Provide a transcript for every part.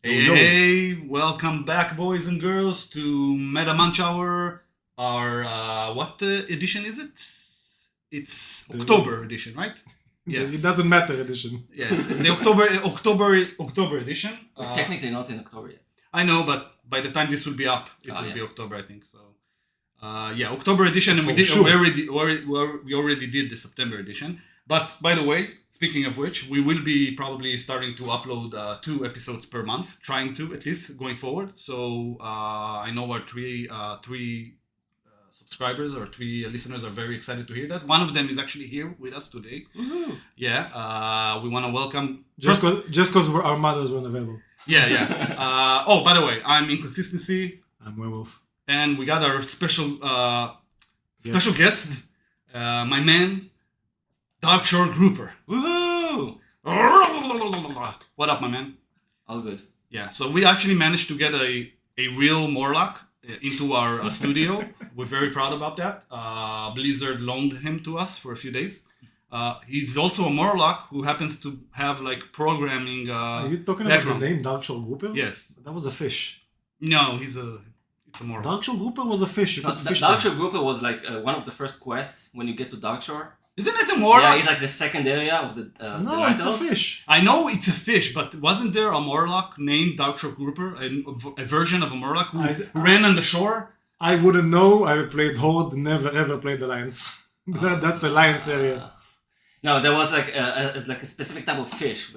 Hey, welcome back, boys and girls, to Meta Munch Hour. Our what edition is it? It's October edition, right? Yes. It doesn't matter edition. Yes, the October edition. We're technically not in October yet. I know, but by the time this will be up, it will be October, I think. So, October edition, and we already did the September edition. But by the way, speaking of which, we will be probably starting to upload 2 episodes per month, trying to at least going forward. So I know our three subscribers or 3 listeners are very excited to hear that. One of them is actually here with us today. Woo-hoo. Yeah, we want to welcome. Just because our mothers weren't available. Yeah. Oh, by the way, I'm Inconsistency. I'm Werewolf. And we got our special guest, my man, Darkshore Grouper. Woohoo! What up, my man? All good. Yeah, so we actually managed to get a real Morlock into our studio. We're very proud about that. Blizzard loaned him to us for a few days. He's also a Morlock who happens to have like programming Are you talking background. about the name Darkshore Grouper? Yes. That was a fish. No, it's a Morlock. Darkshore Grouper was a fish. Darkshore Grouper was like one of the first quests when you get to Darkshore. Isn't it a Morlock? Yeah, it's like the second area of the No, it's a fish. I know it's a fish, but wasn't there a Morlock named Darkshore Grouper, a version of a Morlock who ran on the shore? I wouldn't know. I played Horde, never ever played Alliance. That's Alliance area. No, there was like a specific type of fish.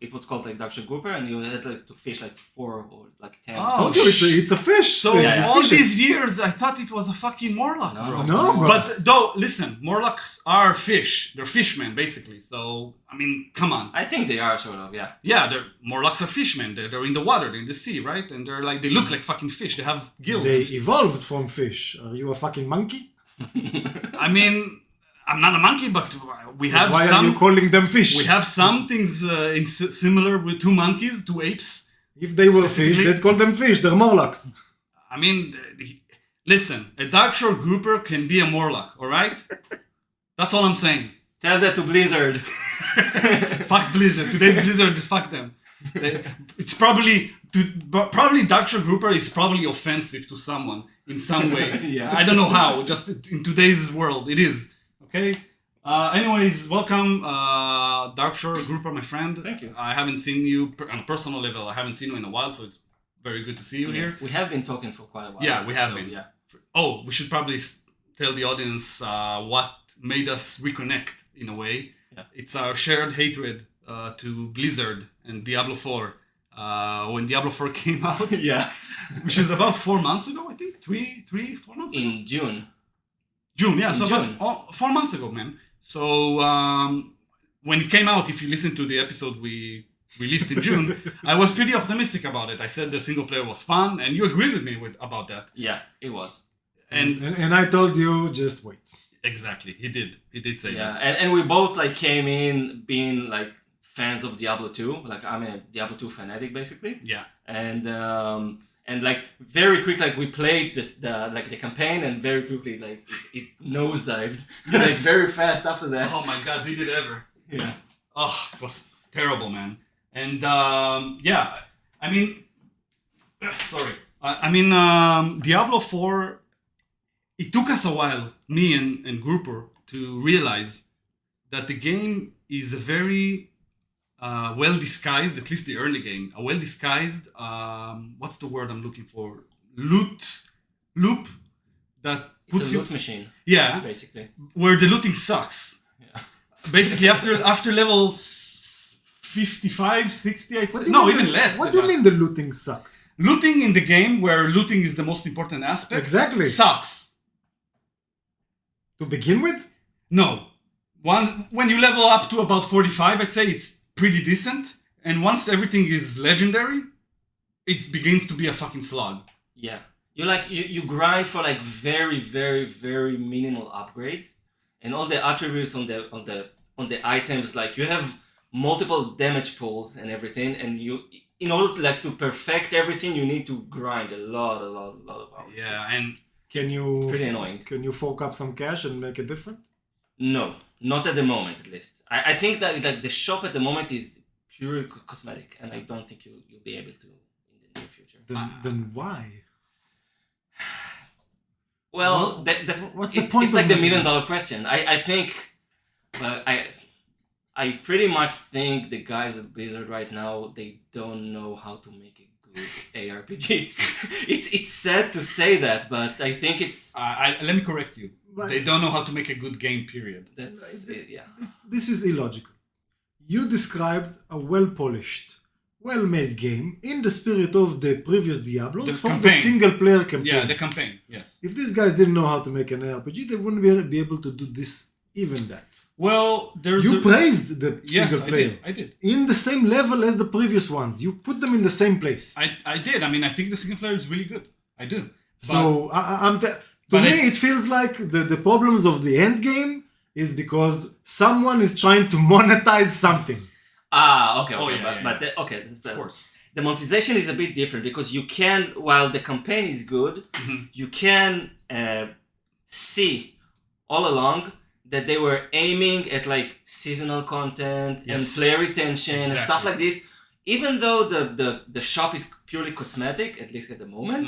It was called like Darkshore Grouper, and you had like to fish like 4 or like 10. Oh, it's a fish. So all these years, I thought it was a fucking Morlock, bro. No, bro. But though, listen, Morlocks are fish. They're fishmen, basically. So, I mean, come on. I think they are sort of, yeah. Yeah, Morlocks are fishmen. They're in the water, they're in the sea, right? And they look like fucking fish. They have gills. They evolved from fish. Are you a fucking monkey? I mean, I'm not a monkey, but we have Why are you calling them fish? We have some things similar with 2 monkeys, 2 apes. If they were fish, they'd call them fish. They're Morlocks. I mean, listen, a Darkshore Grouper can be a Morlock, alright? That's all I'm saying. Tell that to Blizzard. Fuck Blizzard. Today's Blizzard, fuck them. It's probably Darkshore Grouper is probably offensive to someone in some way. Yeah. I don't know how, just in today's world, it is. Okay? Anyways, welcome, Darkshore Grouper, my friend. Thank you. I haven't seen you on a personal level. I haven't seen you in a while, so it's very good to see you here. We have been talking for quite a while. Yeah, we have been. Yeah. Oh, we should probably tell the audience what made us reconnect in a way. Yeah. It's our shared hatred to Blizzard and Diablo 4. When Diablo 4 came out, Yeah. which is about 4 months ago, I think. 4 months ago? In June. June, yeah. So about 4 months ago, man. So when it came out, if you listen to the episode we released in June, I was pretty optimistic about it. I said the single player was fun, and you agreed with me about that. Yeah, it was. And I told you, just wait. Exactly, he did say that. Yeah, and we both like came in being like fans of Diablo 2. Like I'm a Diablo 2 fanatic, basically. Yeah. And like very quick, like we played the campaign, and very quickly like it nosedived like very fast after that. Oh my god, did it ever? Yeah. Oh, it was terrible, man. And I mean, sorry. Diablo 4. It took us a while, me and Grouper, to realize that the game is a very well disguised, at least the early game, a well disguised, what's the word I'm looking for? Loop that puts it's a loot machine. Yeah, basically. Where the looting sucks. Yeah. Basically, after level 55, 60, I'd say. No, even less. What do you mean the looting sucks? Looting in the game, where looting is the most important aspect, exactly, sucks. To begin with? No. When you level up to about 45, I'd say it's pretty decent. And once everything is legendary, it begins to be a fucking slog. Yeah. You grind for like very, very, very minimal upgrades. And all the attributes on the items, like you have multiple damage pools and everything, and in order to perfect everything, you need to grind a lot of hours. Yeah, and pretty annoying. Can you fork up some cash and make it different? No, not at the moment, at least. I think that the shop at the moment is purely cosmetic, and I don't think you'll be able to in the near future. Then why? Well, what's the it's point like of the it? $1 million question. I think, well, I pretty much think the guys at Blizzard right now, they don't know how to make a good ARPG. It's sad to say that, but I think it's let me correct you. But- They don't know how to make a good game, period. that's it, yeah. This is illogical. You described a well-polished, well-made game in the spirit of the previous Diablos The from the campaign. single-player campaign. Yeah, the campaign, yes. If these guys didn't know how to make an RPG, they wouldn't be able to do this, even that. Well, there's You praised the yes, single-player I did. in the same level as the previous ones. You put them in the same place. I did. I mean, I think the single player is really good. I do. So to but me, it feels like the problems of the end game is because someone is trying to monetize something. Okay, Oh, yeah, but okay. Of course. The monetization is a bit different because you can, while the campaign is good, you can see all along that they were aiming at like seasonal content and Yes. player retention and stuff Exactly. like this. Even though the shop is purely cosmetic, at least at the moment,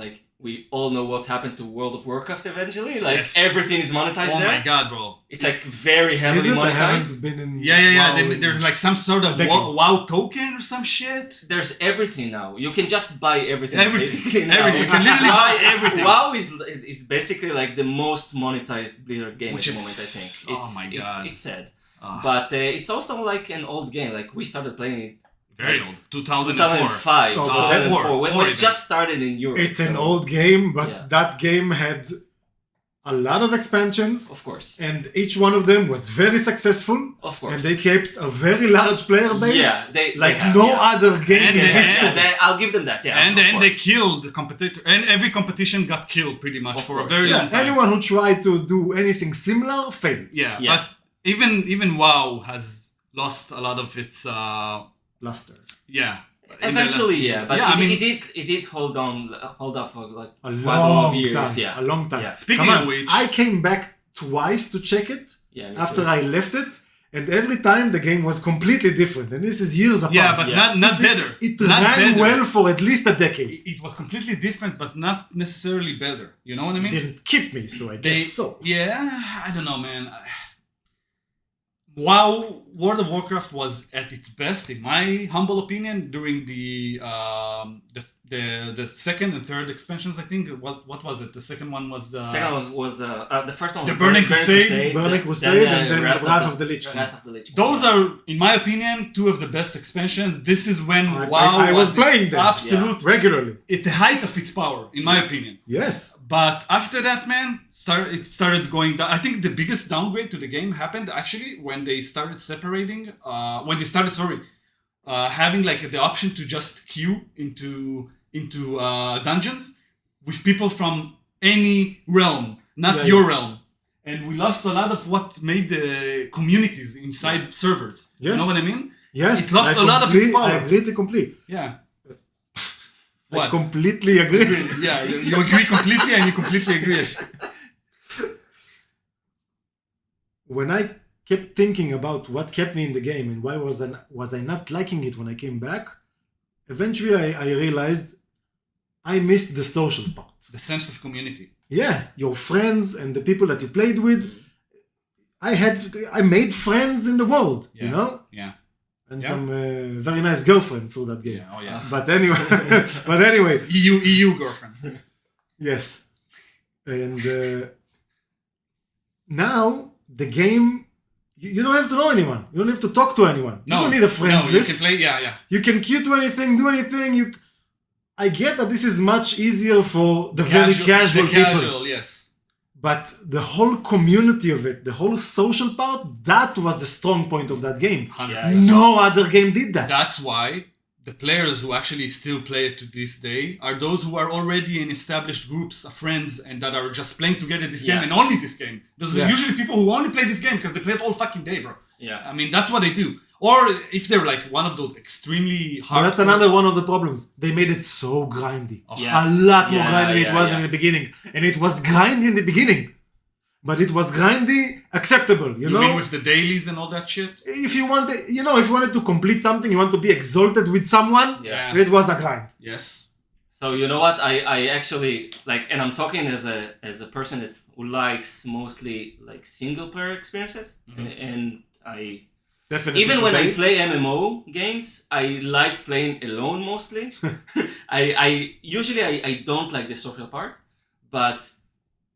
like we all know what happened to World of Warcraft eventually. Like Yes. everything is monetized Oh there. my god, bro. It's like very Is heavily it? I monetized. haven't been in. Yeah. WoW There's like some sort of decade. WoW token or some shit. There's everything now. You can just buy everything. Everything. Basically now. Everything. You can literally buy everything. WoW is basically like the most monetized Blizzard game Which at the is- moment. I think. oh my God. It's sad, Ah, but it's also like an old game. Like we started playing it very old. 2004. 2005, Oh, 2004 when four it even. just started in Europe. It's an so, old game, but Yeah. that game had a lot of expansions, Of course, and each one of them was very successful, of course. and they kept a very large player base, Yeah, they like have, no yeah. other game And in they- history. I'll give them that. Yeah, And of then they course. killed the competitor. And every competition got killed pretty much Of for a course. very Yeah, long time. anyone who tried to do anything similar failed. Yeah, Yeah. but even WoW has lost a lot of its Luster. yeah. Eventually, yeah, but yeah, it did hold up for like A quite a lot of long years. time. Yeah, A long time. Yeah. Speaking Come of on, which, I came back twice to check it yeah. me after too. I left it, and every time the game was completely different, and this is years apart. yeah, but Yeah. not better. It not ran better. well for at least a decade. It was completely different, but not necessarily better. You know what I mean? Didn't keep me, so I guess so. Yeah, I don't know, man. WoW, World of Warcraft was at its best, in my humble opinion, during the second and third expansions. I think what was it? The second one was the Second was the first one was The Burning Crusade. Burning Crusade, and then Wrath of the Lich King. Wrath of the Lich King. Those are, in my opinion, two of the best expansions. This is when WoW I was playing them. absolute Regularly. at the height of its power, in my opinion. Yes. But after that, man, it started going down. I think the biggest downgrade to the game happened actually when they started separating. Having like the option to just queue into dungeons with people from any realm, not Yeah, your yeah. realm. And we lost a lot of what made the communities inside servers. Yes. You know what I mean? Yes. It lost I a lot of its power. I agree completely. Yeah. I What? completely agree. Yeah, you agree completely and you completely agree. When I kept thinking about what kept me in the game and why was I not liking it when I came back, eventually I realized I missed the social part. The sense of community. Yeah, your friends and the people that you played with. I made friends in the world, Yeah. you know, Yeah. and Yeah. some very nice girlfriends through that game. Yeah. Oh yeah. But anyway, EU girlfriend. yes, and now the game. You don't have to know anyone. You don't have to talk to anyone. You don't need a friend no, list. You can play. Yeah. You can queue to anything, do anything. I get that this is much easier for the very casual the people. casual, yes. But the whole community of it, the whole social part, that was the strong point of that game. 100%. Yeah. No other game did that. That's why the players who actually still play it to this day are those who are already in established groups of friends and that are just playing together this game Yeah. and only this game. Those Yeah. are usually people who only play this game because they play it all fucking day, bro. Yeah. I mean, that's what they do. Or if they're like one of those extremely hard. But that's another one of the problems. They made it so grindy. Yeah. A lot more Yeah, grindy than it yeah, was yeah. in the beginning. And it was grindy in the beginning. but it was grindy, acceptable, you know? mean with the dailies and all that shit? If you wanted, if you wanted to complete something, you want to be exalted with someone, Yeah. it was a grind. Yes. So you know what? I actually like, and I'm talking as a person who likes mostly like single player experiences, and I Definitely. even when I today. play MMO games, I like playing alone mostly. I usually don't like the social part, but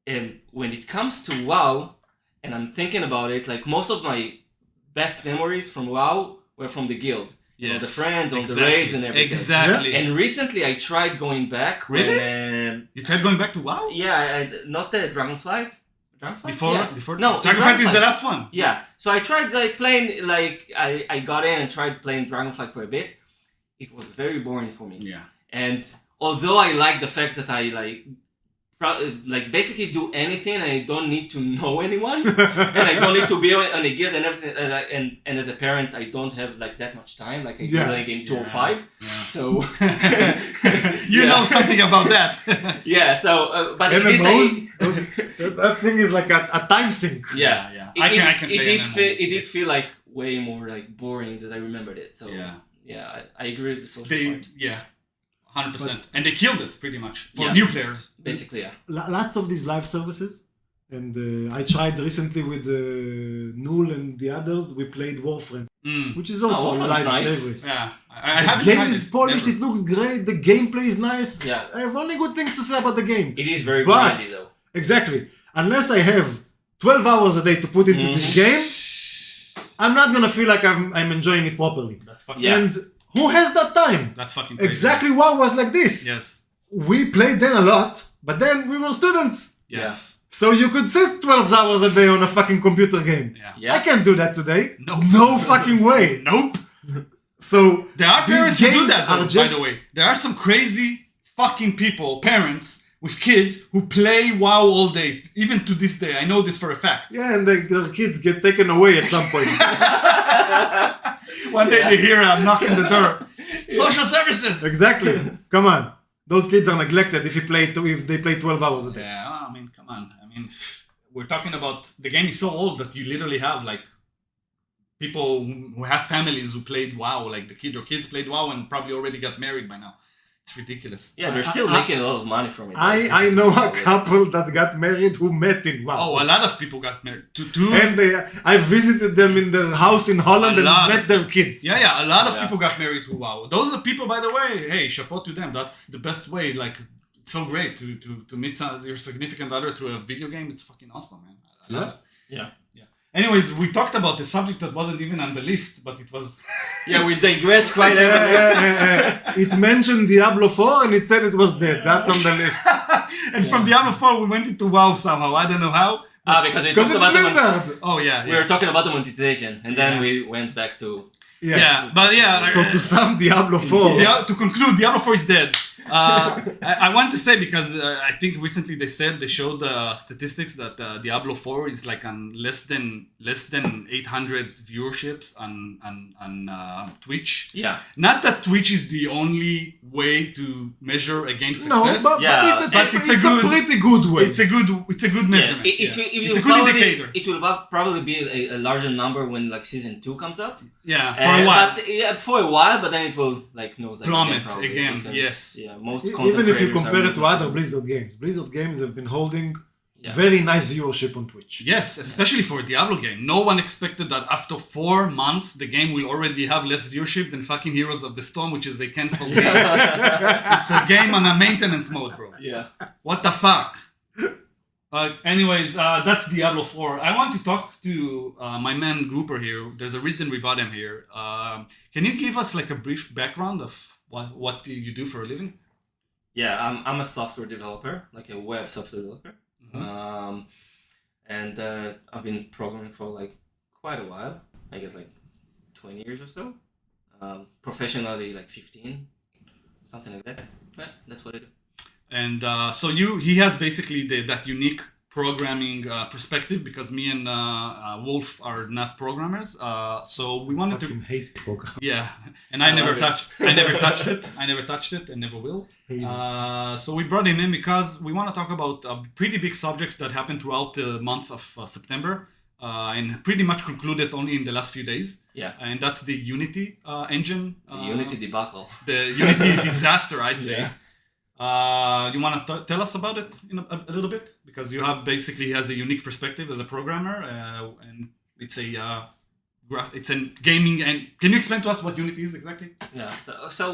when it comes to WoW, and I'm thinking about it, like most of my best memories from WoW were from the guild. You know, the friends, on the raids and everything. Exactly. And recently I tried going back. Really? When, You tried going back to WoW? yeah, not the Dragonflight. Dragonflight? Before? Yeah. Before? No, Dragonflight is the last one. Yeah. So I tried like playing, like I got in and tried playing Dragonflight for a bit. It was very boring for me. Yeah. And although I like the fact that I like basically do anything and I don't need to know anyone and I don't need to be on a guild and everything, and as a parent I don't have like that much time, like I do like in 205. So you know something about that. yeah, so but MMOs, that thing is like a time sink. yeah. I can play It did feel like way more like boring than I remembered it. So yeah, I agree with the social part. Yeah. 100%. And they killed it pretty much for Yeah. new players. Basically, yeah. Lots of these live services, and I tried recently with Null and the others. We played Warframe, which is also a Warframe's live nice. service. Yeah. I The haven't game tried is it. polished. Never. It looks great. The gameplay is nice. Yeah. I have only good things to say about the game. It is very But grindy though. exactly, unless I have 12 hours a day to put into this game, I'm not gonna feel like I'm enjoying it properly. That's fucking, Yeah. And who has that time? that's fucking crazy. Exactly what was like this. Yes. We played then a lot, but then we were students. Yes. So you could sit 12 hours a day on a fucking computer game. Yeah. Yeah. I can't do that today. Nope. No fucking way. Nope. So There are these parents who do games that, are though, just- by the way. There are some crazy fucking people, parents with kids who play WoW all day, even to this day. I know this for a fact. Yeah, and their kids get taken away at some point. One day they hear a knock on the door. Social services. Exactly. Come on. Those kids are neglected if they play 12 hours a day. Yeah, I mean, come on. I mean, we're talking about the game is so old that you literally have like people who have families who played WoW, like your kids played WoW and probably already got married by now. It's ridiculous. Yeah, they're still making a lot of money from it. I know a couple that got married who met in WoW. Oh, a lot of people got married. And I visited them in their house in Holland and met their kids. Yeah, a lot of people got married to WoW. Those are people, by the way, hey, chapeau to them. That's the best way. Like, it's so great to meet your significant other through a video game. It's fucking awesome, man. I love it. Yeah. Anyways, we talked about a subject that wasn't even on the list, but it was... Yeah, we digressed quite heavily. It mentioned Diablo 4 and it said it was dead. That's on the list. And from Diablo 4, we went into WoW somehow. I don't know how. Because we Because talked it's about Blizzard. Oh, yeah. we were talking about the monetization, and then we went back to Yeah, but yeah. So to sum Diablo 4. To conclude, Diablo 4 is dead. I want to say because I think recently they showed statistics that Diablo 4 is like on less than 800 viewerships on Twitch. Yeah. Not that Twitch is the only way to measure a game's No, success. but it's a pretty good way. It's a good measurement. It's a good indicator. It will probably be a larger number when like season 2 comes up. Yeah, for a while. But, for a while, but then it will like plummet again. because, Yes. Yeah, most Even if you creators compare are it to other Blizzard games. Blizzard games have been holding Yeah. very nice viewership on Twitch. Yes, especially for a Diablo game. No one expected that after 4 months, the game will already have less viewership than fucking Heroes of the Storm, which is a cancel game. It's a game on a maintenance mode, bro. Yeah. What the fuck? Anyways, that's Diablo 4. I want to talk to my man Grouper here. There's a reason we brought him here. Can you give us like a brief background of what do you do for a living? Yeah, I'm a software developer, like a web software developer. And I've been programming for like quite a while. I guess like 20 years or so. Professionally, like 15, something like that. Yeah, that's what I do. And so he has basically that unique programming perspective, because me and Wolf are not programmers. So we wanted Fucking hate program. yeah, and I never touched it. I never touched it and never will. So we brought him in because we want to talk about a pretty big subject that happened throughout the month of September, and pretty much concluded only in the last few days. Yeah. And that's the Unity engine. The Unity debacle. The Unity disaster, I'd say. Yeah. You want to tell us about it in a little bit? Because you have basically has a unique perspective as a programmer, and it's a gaming. And can you explain to us what Unity is exactly? Yeah. So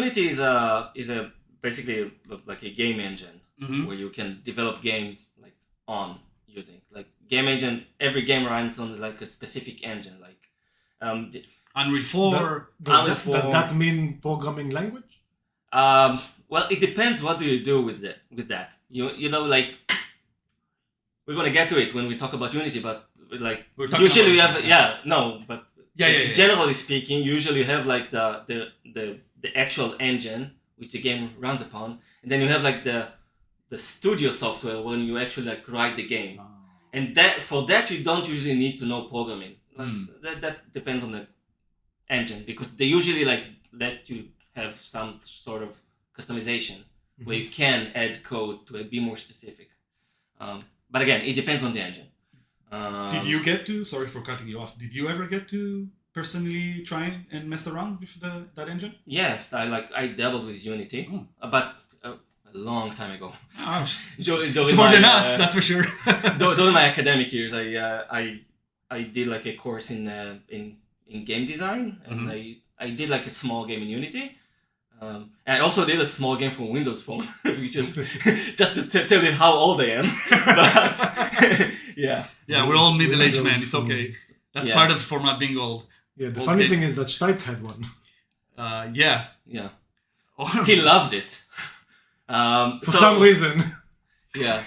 Unity is a basically like a game engine where you can develop games like on using like game engine. Every game runs on like a specific engine, like Unreal 4. Does that mean programming language? Well, it depends. What do you do with that? You know, like we're gonna get to it when we talk about Unity, but like usually you have generally speaking, usually you have like the actual engine which the game runs upon, and then you have like the studio software when you actually like write the game, and that you don't usually need to know programming. Like, that depends on the engine, because they usually like let you have some sort of customization where you can add code to be more specific. But again, it depends on the engine. Did you get to? Sorry for cutting you off. Did you ever get to personally try and mess around with that engine? Yeah, I dabbled with Unity, but a long time ago. Oh, it's more than us, that's for sure. During my academic years, I did like a course in game design, and I did like a small game in Unity. And I also did a small game for Windows Phone, which is just to tell you how old I am. But yeah, we're all middle-aged men. It's okay. That's part of the format being old. Yeah, the funny thing is that Steitz had one. Yeah. He loved it. For some reason. Yeah.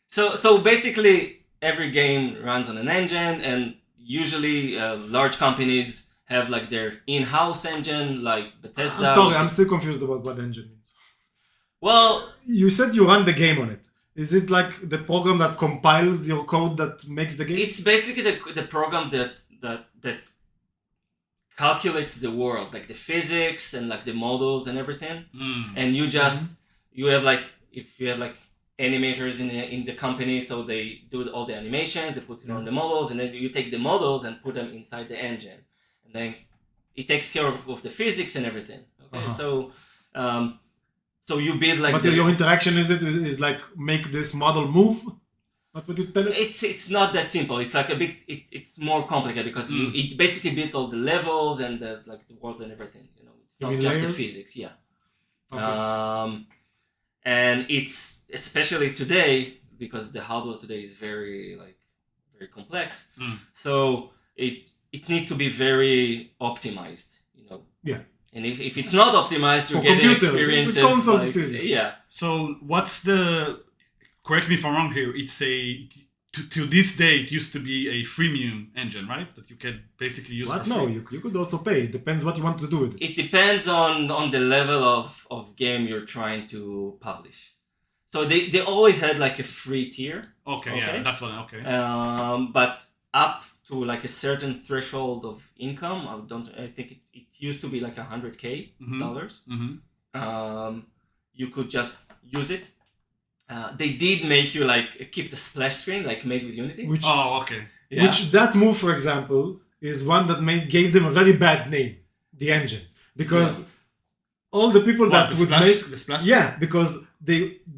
So basically, every game runs on an engine, and usually large companies have like their in-house engine, like Bethesda. I'm sorry, I'm still confused about what engine means. Well, you said you run the game on it. Is it like the program that compiles your code that makes the game? It's basically the program that calculates the world, like the physics and like the models and everything. And you just you have like, if you have like animators in the company, so they do all the animations, they put it on the models, and then you take the models and put them inside the engine. And then it takes care of the physics and everything. Okay, so you build like. But your interaction is like make this model move. What would you tell it? It's not that simple. It's like a bit. It's more complicated because it basically builds all the levels and the world and everything. You know, it's not just the physics. Yeah. Okay. And it's especially today because the hardware today is very complex. So it needs to be very, optimized, you know. Yeah. And if it's not optimized, you get experiences. With consoles, it's easy. Yeah. So what's the? Correct me if I'm wrong here. It's to this day it used to be a freemium engine, right? That you can basically use. What? No, you could also pay. It depends what you want to do with it. It depends on the level of game you're trying to publish. So they always had like a free tier. Okay. Yeah, that's what. Okay. But up to like a certain threshold of income, I think it used to be like $100K dollars. You could just use it. They did make you like keep the splash screen like made with Unity. Which that move, for example, is one that gave them a very bad name, the engine, because all the people because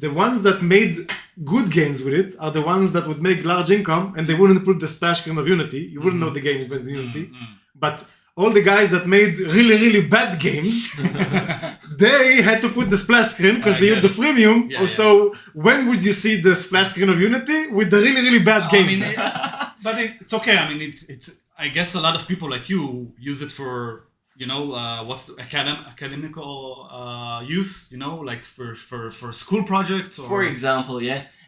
the ones that made good games with it are the ones that would make large income, and they wouldn't put the splash screen of Unity. You wouldn't know the games made with Unity, but all the guys that made really, really bad games, they had to put the splash screen because they used the freemium. So when would you see the splash screen of Unity with the really, really bad games? But it's okay. I mean, it's. I guess a lot of people like you use it for, you know, what's the academical use, you know, like for school projects. Or for example,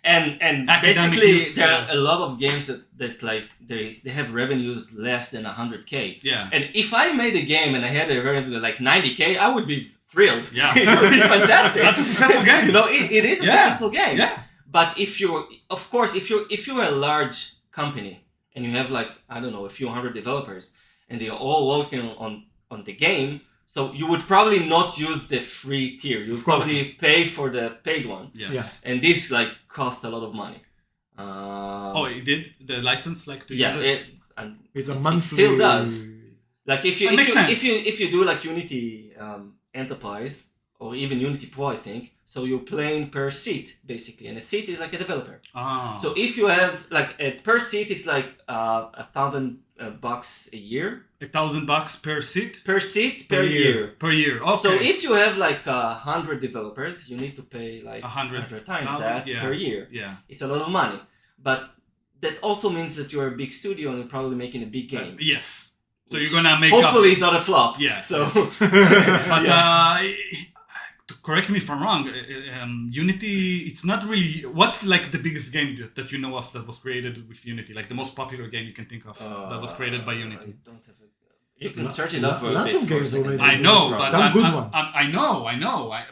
And basically, there are a lot of games that like they have revenues less than $100K. Yeah. And if I made a game and I had a revenue like $90K, I would be thrilled. Yeah. It would be fantastic. That's a successful game. You know, it is a successful game. Yeah. But if you're a large company and you have like, I don't know, a few hundred developers and they're all working on the game, so you would probably not use the free tier. You would probably pay for the paid one. Yes. And this like cost a lot of money. It did? The license to use it? It's a monthly. It still does. Like if you do like Unity Enterprise or even Unity Pro, I think, so you're playing per seat basically, and a seat is like a developer. So if you have like per seat, it's like $1,000 a year. $1,000 per seat? Per seat per year. Per year. Okay. So if you have like 100 developers, you need to pay like 100 times that per year. Yeah. It's a lot of money, but that also means that you're a big studio and you're probably making a big game. Yes. So you're gonna make hopefully it's not a flop. Yeah. So, but correct me if I'm wrong. Unity, it's not really. What's like the biggest game that you know of that was created with Unity? Like the most popular game you can think of that was created by Unity. I don't have you can search it up. Lots of games were made. I know, but some good ones. I know.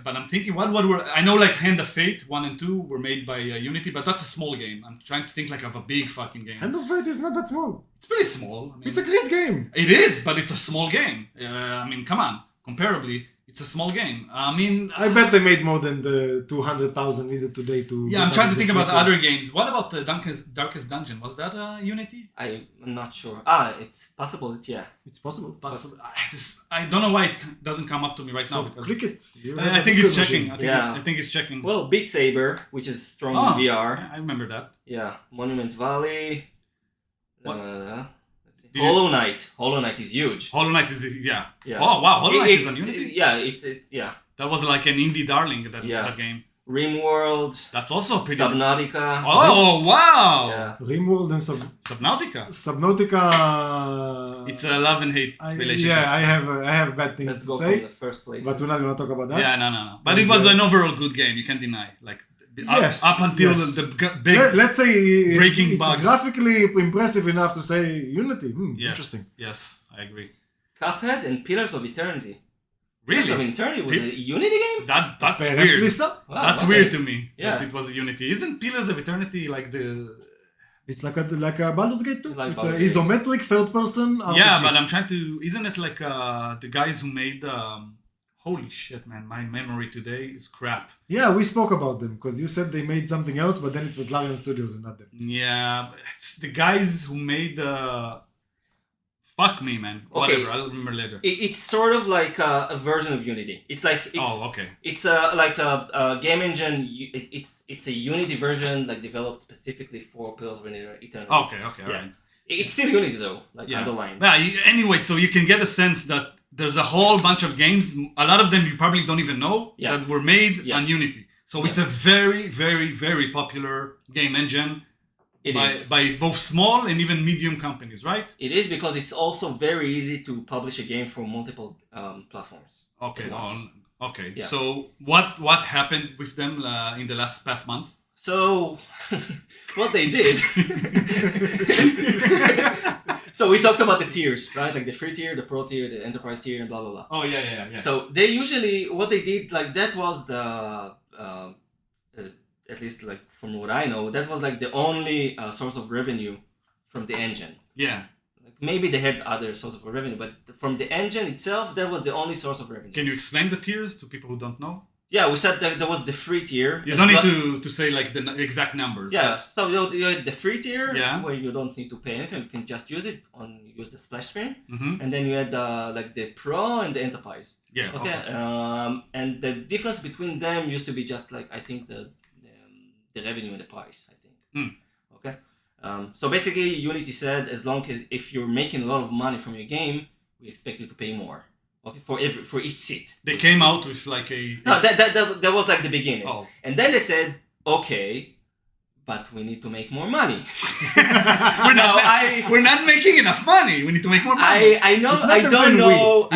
But I'm thinking, what were I know like Hand of Fate 1 and 2 were made by Unity, but that's a small game. I'm trying to think like of a big fucking game. Hand of Fate is not that small. It's pretty small. I mean, it's a great game. It is, but it's a small game. I mean, come on. Comparably, it's a small game. I mean, I bet they made more than the 200,000 needed today to. Yeah, I'm trying to think about other games. What about the Darkest Dungeon? Was that Unity? I'm not sure. It's possible. Yeah, it's possible. I don't know why it doesn't come up to me right now. Because click it. I think it's checking. I think it's checking. Well, Beat Saber, which is strong in VR. Yeah, I remember that. Yeah, Monument Valley. What? Hollow Knight is huge. Hollow Knight is yeah. Oh wow, Hollow Knight is on Unity. Yeah. That was like an indie darling that game. Rimworld. That's also pretty. Subnautica. Oh wow. Yeah. Rimworld and Subnautica. Subnautica. It's a love and hate relationship. Yeah, I have bad things to say. From the first place. But we're not gonna talk about that. Yeah, no. But it was an overall good game. You can't deny. Like. Up until the big let's say breaking it's bugs. Graphically impressive enough to say Unity. Yes. Interesting. Yes, I agree. Cuphead and Pillars of Eternity. Really? Pillars of Eternity was a Unity game? That's weird. So? Wow, that's weird to me that it was a Unity. Isn't Pillars of Eternity like the... It's like a Baldur's Gate 2. Like it's an isometric third person RPG. Yeah, but I'm trying to... Isn't it like the guys who made... Holy shit, man. My memory today is crap. Yeah, we spoke about them because you said they made something else, but then it was Larian Studios and not them. Yeah, it's the guys who made... Fuck me, man. Okay. Whatever, I'll remember later. It's sort of like a version of Unity. It's like... It's like a game engine. It's a Unity version like developed specifically for Pillars of Eternity. Okay, alright. It's still Unity though, underlying. Yeah, anyway, so you can get a sense that there's a whole bunch of games, a lot of them you probably don't even know, that were made on Unity. So it's a very, very, very popular game engine by both small and even medium companies, right? It is because it's also very easy to publish a game for multiple platforms. Okay, yeah. So what happened with them in the past month? So, what they did... So we talked about the tiers, right? Like the free tier, the pro tier, the enterprise tier, and blah, blah, blah. Oh, yeah. So they usually... What they did, like that was the... at least like from what I know, that was like the only source of revenue from the engine. Yeah. Like maybe they had other source of revenue, but from the engine itself, that was the only source of revenue. Can you explain the tiers to people who don't know? Yeah, we said that there was the free tier. You don't need to say like the exact numbers. Yeah, so you had the free tier where you don't need to pay anything. You can just use the splash screen. Mm-hmm. And then you had like the pro and the enterprise. Yeah. Okay. And the difference between them used to be just like, I think the revenue and the price, I think. Okay. So basically Unity said as long as if you're making a lot of money from your game, we expect you to pay more. Okay, for each seat. They came out with like a... No, that was like the beginning. Oh. And then they said, okay, but we need to make more money. We're not making enough money. We need to make more money. I know. I don't know.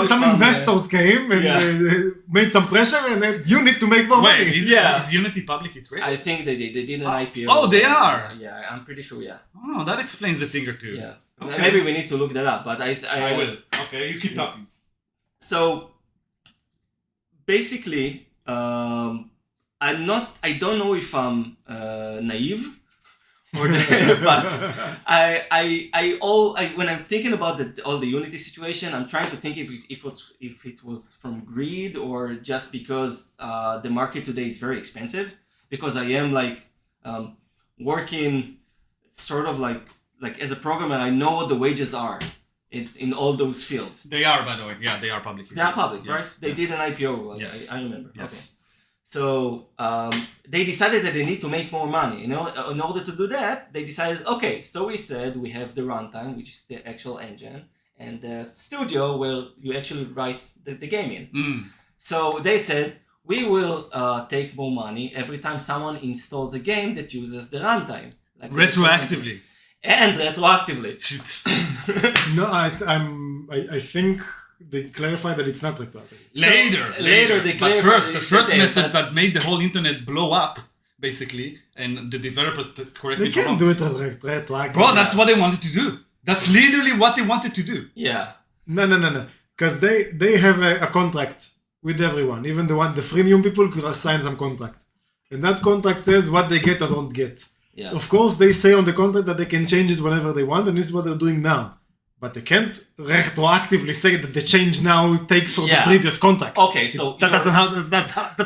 Some investors came and made some pressure, and then you need to make more money. Is Unity publicly traded? I think they did an IPO. Oh, they are. Yeah, I'm pretty sure. Yeah. Oh, that explains a thing or two. Yeah. Okay. Maybe we need to look that up, but I will. Okay, you keep talking. So basically, I don't know if I'm naive, but when I'm thinking about all the Unity situation, I'm trying to think if it was from greed or just because the market today is very expensive. Because I am working sort of like as a programmer, I know what the wages are in all those fields. They are, by the way. Yeah, they are public. They are public, yes, right? They did an IPO. Yes. I remember. Yes. Okay. So they decided that they need to make more money. In order to do that, they decided, okay, so we said we have the runtime, which is the actual engine, and the studio where you actually write the game in. So they said, we will take more money every time someone installs a game that uses the runtime. Retroactively. And retroactively. No, I think they clarified that it's not retroactive. Later. They But clarified the first that method that made the whole internet blow up, basically, and the developers correct me They if I'm can't wrong. do it retroactive. Bro, that's what they wanted to do. That's literally what they wanted to do. Yeah. No. Because they have a contract with everyone. Even the freemium people could assign some contract. And that contract says what they get or don't get. Yeah. Of course, they say on the contract that they can change it whenever they want, and this is what they're doing now. But they can't retroactively say that the change now takes from the previous contract. Okay, so that's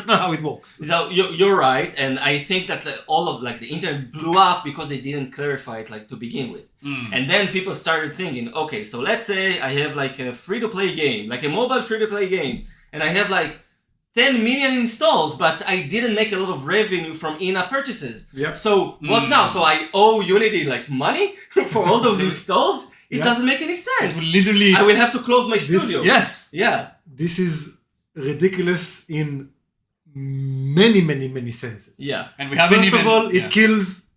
not how it works. So you're right, and I think that all of the internet blew up because they didn't clarify it to begin with, and then people started thinking, okay, so let's say I have a free-to-play game, a mobile free-to-play game, and I have 10 million installs, but I didn't make a lot of revenue from in-app purchases. Yep. So what now? So I owe Unity money for all those installs? It doesn't make any sense. Literally, I will have to close my studio. Yes. Yeah. This is ridiculous in many senses. Yeah. And we haven't First even, of all, it yeah. kills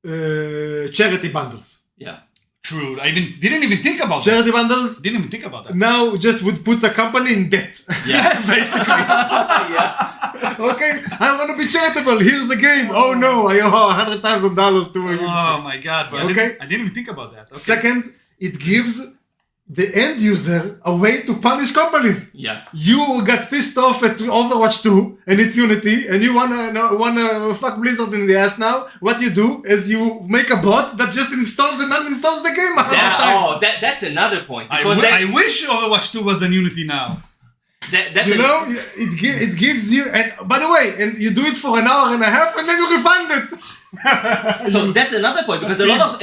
charity bundles. Yeah. True. I didn't even think about that. Charity bundles Didn't even think about that. now just would put the company in debt. Yes, basically. Yeah. Okay, I want to be charitable. Here's the game. Oh no, I owe $100,000 to you. Oh my god. Bro. Okay. I didn't even think about that. Okay. Second, it gives the end user a way to punish companies. Yeah. You got pissed off at Overwatch 2 and it's Unity and you wanna fuck Blizzard in the ass now. What you do is you make a bot that just installs and uninstalls the game 100 times. That's another point. I Because wish Overwatch 2 was in Unity now. It gives you, and by the way, and you do it for an hour and a half and then you refund it. So that's another point, because a lot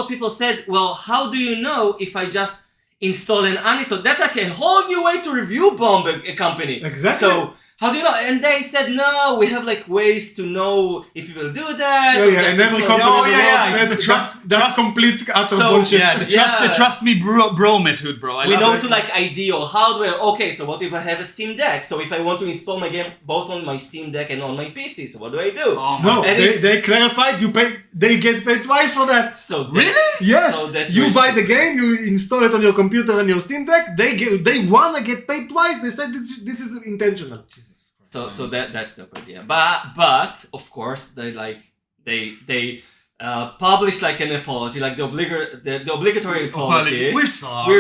of people said, well, how do you know if I just install and uninstall? That's a whole new way to review bomb a company. Exactly. So how do you know? And they said, no, we have ways to know if people do that. And every company that's complete utter bullshit. Yeah, the trust me bro method, bro. We know to ID or hardware. Okay, so what if I have a Steam Deck? So if I want to install my game both on my Steam Deck and on my PC, so what do I do? No, they clarified they get paid twice for that. So really? Yes. So that's you buy the game, you install it on your computer and your Steam Deck. They wanna get paid twice. They said this is intentional. So that's the idea. But of course they publish an apology, the obligatory apology. We're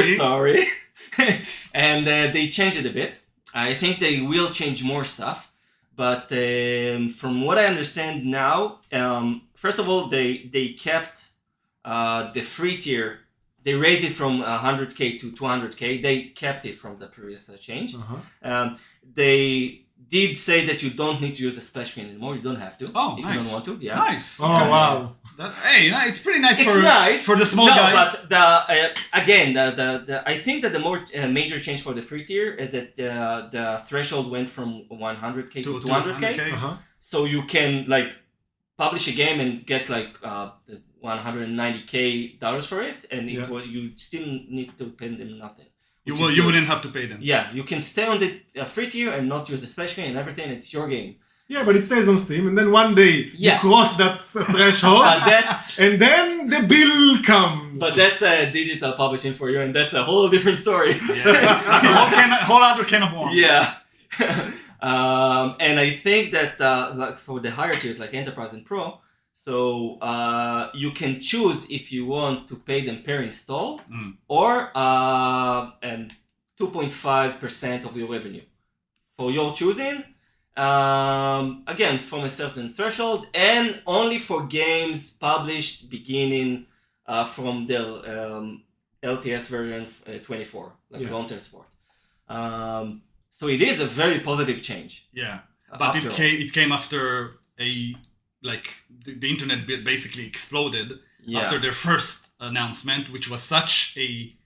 sorry. And they changed it a bit. I think they will change more stuff. But from what I understand now, first of all, they kept the free tier. They raised it from 100K to 200K. They kept it from the previous change. They did say that you don't need to use the splash screen anymore. You don't have to. Oh, if nice. you don't want to. Yeah. Nice. Oh wow. It's pretty nice for the small guys. But I think that the more major change for the free tier is that the threshold went from 100K to 200K. So you can publish a game and get $190K for it, and you still need to pay them nothing. You wouldn't have to pay them. Yeah, you can stay on the free tier and not use the splash screen and everything. It's your game. Yeah, but it stays on Steam, and then one day you cross that threshold, and then the bill comes. But that's digital publishing for you, and that's a whole different story. Yeah. whole other can of worms. Yeah. And I think that for the higher tiers like Enterprise and Pro, so you can choose if you want to pay them per install or 2.5% of your revenue for your choosing. Again, from a certain threshold, and only for games published beginning from their LTS version 24, like long-term support. So it is a very positive change. Yeah, but it came after the internet basically exploded after their first announcement, which was such a...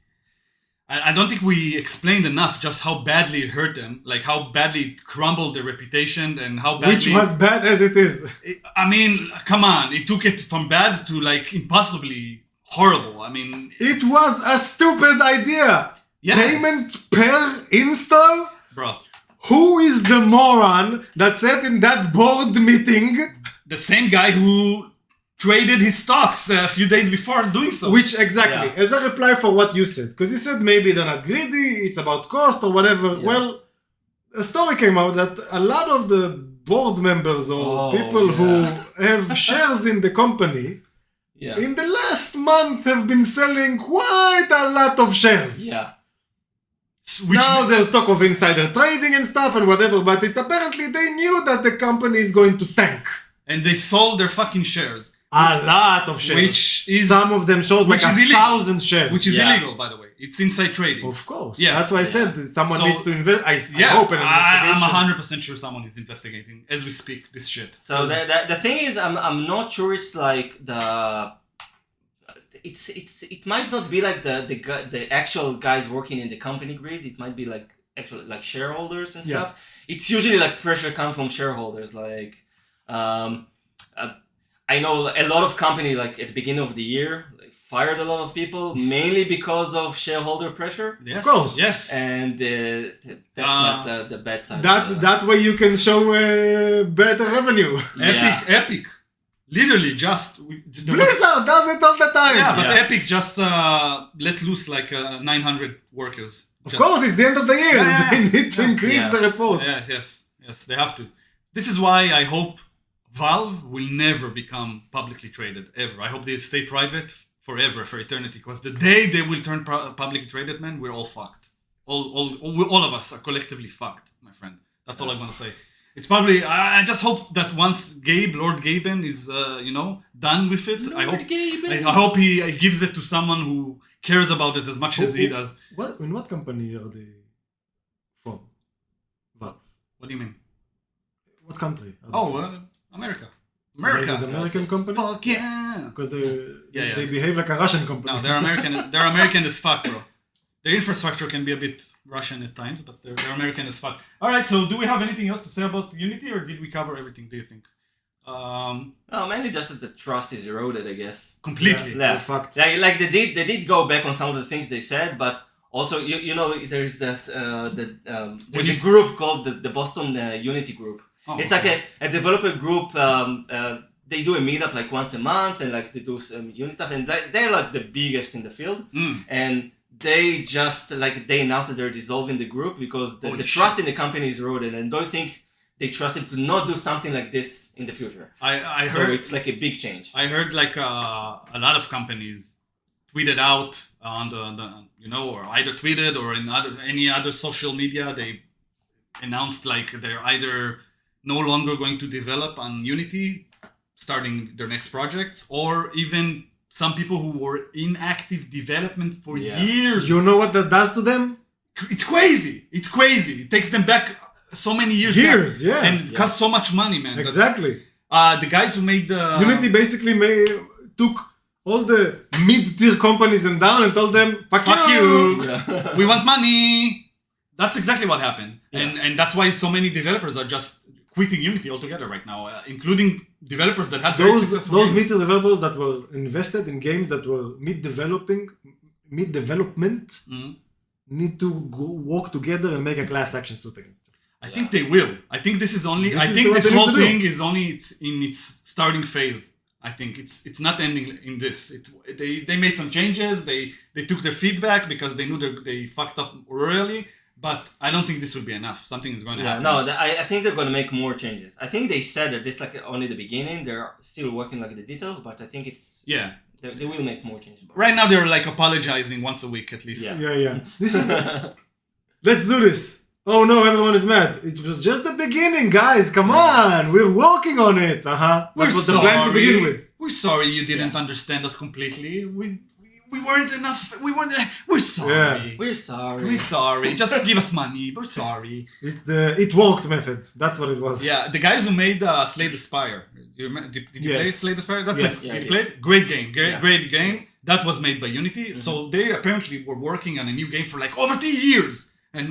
I don't think we explained enough just how badly it hurt them, like how badly it crumbled their reputation and how badly... Which was bad as it is. I mean, come on, it took it from bad to like impossibly horrible. I mean... It was a stupid idea. Yeah. Payment per install? Bro. Who is the moron that sat in that board meeting? The same guy who traded his stocks a few days before doing so. Which, exactly, as a reply for what you said. Because you said maybe they're not greedy, it's about cost or whatever. Yeah. Well, a story came out that a lot of the board members or people who have shares in the company in the last month have been selling quite a lot of shares. Yeah. Now there's talk of insider trading and stuff and whatever, but it's apparently they knew that the company is going to tank. And they sold their fucking shares. A lot of shares. Which is... Some of them showed like 1,000 shares. Which is illegal, by the way. It's inside trading. Of course. Yeah. That's why I said someone needs to invest. I hope an investigation. I'm 100% sure someone is investigating, as we speak, this shit. So the thing is, I'm not sure it's like the... It might not be like the actual guys working in the company grid. It might be like actually like shareholders and stuff. It's usually like pressure comes from shareholders. Like I know a lot of company like at the beginning of the year fired a lot of people mainly because of shareholder pressure. Yes. Of course, yes. And that's not the bad side. That way you can show better revenue. Epic. Literally just... Blizzard does it all the time. Yeah, but Epic just let loose like 900 workers. Of course, it's the end of the year. They need to increase the report. Yes, they have to. This is why I hope Valve will never become publicly traded, ever. I hope they stay private forever, for eternity. Because the day they will turn publicly traded, man, we're all fucked. All of us are collectively fucked, my friend. That's all I'm going to say. It's probably... I just hope that once Lord Gaben is, done with it, I hope he gives it to someone who cares about it as much as he does. In what company are they from? Valve. What do you mean? What country? America. Is an American company? Fuck yeah! Because they behave like a Russian company. No, they're American as fuck, bro. The infrastructure can be a bit Russian at times, but they're American as fuck. Alright, so do we have anything else to say about Unity, or did we cover everything, do you think? Mainly just that the trust is eroded, I guess. Completely. Yeah. Fucked. Like they did go back on some of the things they said, but also there's this there's a group called the Boston Unity Group. It's like a developer group. They do a meetup like once a month, and like they do some Unity stuff, and they're like the biggest in the field. And they just they announced that they're dissolving the group because the trust in the company is eroded, and don't think they trust him to not do something like this in the future. I heard it's like a big change. I heard like a lot of companies tweeted out on the or either tweeted or in any other social media. They announced like they're either no longer going to develop on Unity, starting their next projects, or even some people who were in active development for years. You know what that does to them? It's crazy. It takes them back so many years. And it costs so much money, man. Exactly. The guys who made the... Unity basically took all the mid-tier companies and down and told them, fuck you. Yeah. We want money. That's exactly what happened. Yeah. And that's why so many developers are just quitting Unity altogether right now, including developers that had those mid-tier developers that were invested in games that were mid-development need to work together and make a class action suit against them. I think they will. I think this is only... this whole thing is only in its starting phase. I think it's not ending in this. They made some changes. They took their feedback because they knew they fucked up royally. But I don't think this will be enough. Something is going to happen. No, I think they're going to make more changes. I think they said that this like only the beginning. They're still working like the details, but I think it's... Yeah. They will make more changes. Right now, they're like apologizing once a week at least. Yeah. This is... Let's do this. oh no, everyone is mad. It was just the beginning, guys. Come on, we're working on it. That was the plan to begin with. We're sorry you didn't understand us completely. We weren't enough. We're sorry. Yeah. We're sorry. We're sorry. Just give us money. We're sorry. It worked method. That's what it was. Yeah, the guys who made Slay the Spire. Did you play Slay the Spire? That's Yes. it. Yeah, Did you I play it? Great game. Great game. Yes. That was made by Unity. So they apparently were working on a new game for like over 2 years. And,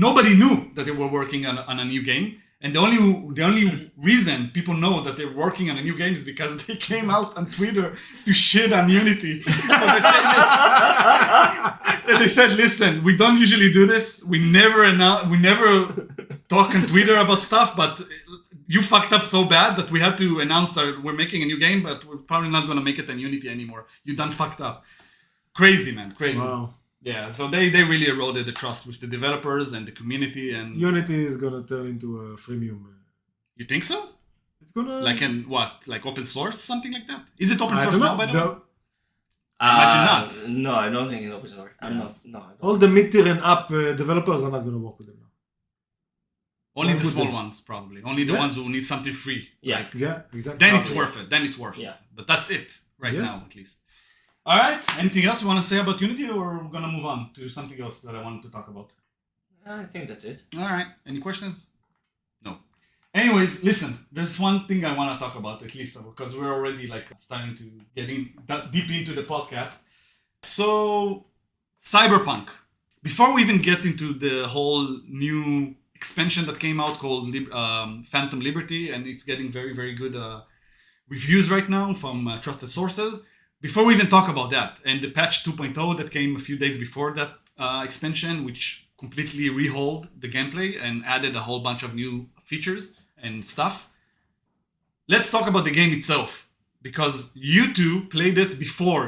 nobody knew that they were working on a new game. And the only reason people know that they're working on a new game is because they came out on Twitter to shit on Unity for the changes. And they said, "Listen, we don't usually do this. We never talk on Twitter about stuff, but you fucked up so bad that we had to announce that we're making a new game, but we're probably not going to make it on Unity anymore. You done fucked up." Crazy, man, crazy. Wow. Yeah, so they really eroded the trust with the developers and the community. And Unity is gonna turn into a freemium. you think so? It's gonna Like in what? Like open source, something like that? Is it open I source don't know. now? By the way, The- Imagine not. No, I don't think it's open source. I'm not. No. I don't. all the mid-tier and up developers are not gonna work with them now. Only Why the would small they? ones, probably. Only the Yeah. ones who need something free. Yeah. Like, Yeah, exactly. then it's Probably, worth it. Then it's worth Yeah. it. But that's it right Yes. now, at least. All right. Anything else you want to say about Unity, or we're gonna move on to something else that I wanted to talk about? I think that's it. All right. Any questions? No. Anyways, listen. There's one thing I want to talk about, at least, because we're already like starting to get in deep into the podcast. So, Cyberpunk. Before we even get into the whole new expansion that came out called Phantom Liberty, and it's getting very, very good reviews right now from trusted sources. Before we even talk about that, and the patch 2.0 that came a few days before that expansion, which completely rehauled the gameplay and added a whole bunch of new features and stuff. Let's talk about the game itself, because you two played it before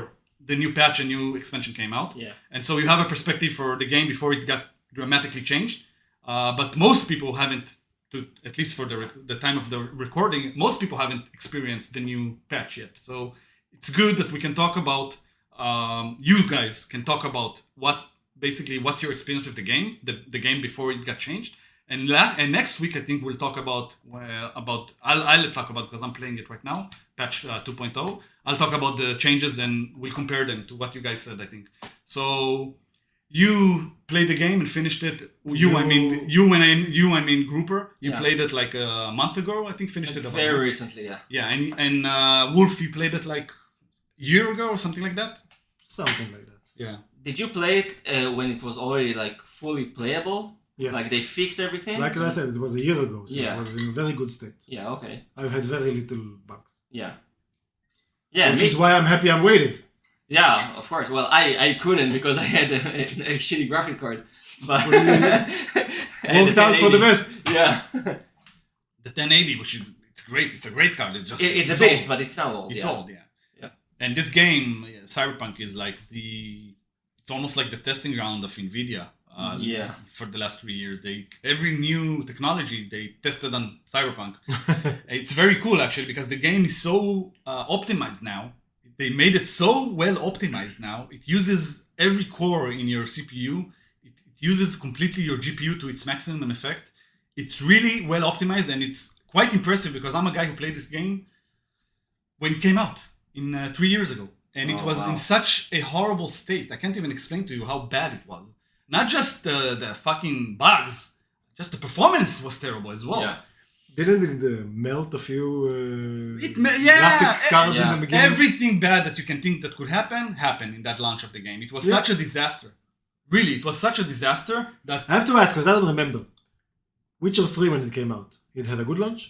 the new patch and new expansion came out. Yeah. And so you have a perspective for the game before it got dramatically changed. But most people haven't, at least for the time of the recording, most people haven't experienced the new patch yet. So it's good that we can talk about, you guys can talk about what's your experience with the game, the game before it got changed. And next week, I think we'll talk about I'll talk about, because I'm playing it right now, patch 2.0. I'll talk about the changes and we'll compare them to what you guys said, I think. So you played the game and finished it. I mean Grouper. You Yeah. played it like a month ago, I think, finished it about Very recently, yeah. Yeah, and Wolf, you played it like a year ago or something like that? Something like that. Yeah. Did you play it when it was already like fully playable? Yes. Like they fixed everything? Like I said, it was a year ago, so Yeah. it was in a very good state. Yeah, okay. I've had very little bugs. Yeah. Yeah, Which me- is why I'm happy I'm waited. Yeah, of course. Well, I couldn't because I had a shitty graphics card. But And Worked out for the 1080. best. Yeah. The 1080, which is it's great. It's a great card. It's a old. base, but it's now old. It's yeah. old, yeah. Yeah. And this game, Cyberpunk, is like it's almost like the testing ground of Nvidia. Yeah. For the last 3 years, every new technology they tested on Cyberpunk. It's very cool actually, because the game is so optimized now. They made it so well optimized now. It uses every core in your CPU. It uses completely your GPU to its maximum effect. It's really well optimized, and it's quite impressive because I'm a guy who played this game when it came out in 3 years ago. And it was in such a horrible state. I can't even explain to you how bad it was. Not just the fucking bugs, just the performance was terrible as well. Yeah. Didn't it melt a few Yeah, graphics cards in yeah. the beginning? Everything bad that you can think that could happen happened in that launch of the game. It was such a disaster. Really, it was such a disaster that I have to ask, because I don't remember. Witcher 3 when it came out, it had a good launch?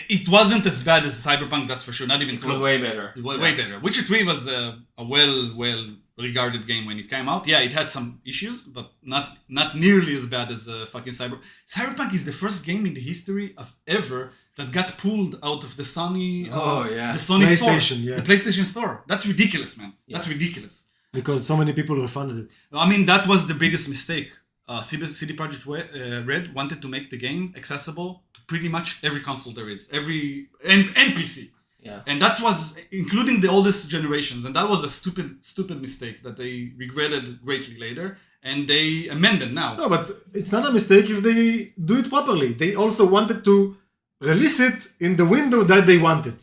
it wasn't as bad as Cyberpunk, that's for sure. Not even It close. was way better. It was way better. Witcher 3 was a well regarded game when it came out. Yeah, it had some issues, but not nearly as bad as fucking Cyberpunk is the first game in the history of ever that got pulled out of the Sony the Sony PlayStation, store, yeah. the PlayStation store. That's ridiculous, man. That's ridiculous. Because so many people refunded it. I mean, that was the biggest mistake. CD Projekt Red wanted to make the game accessible to pretty much every console there is, and PC. Yeah. And that was including the oldest generations, and that was a stupid mistake that they regretted greatly later. and they amended now. No, but it's not a mistake if they do it properly. They also wanted to release it in the window that they wanted.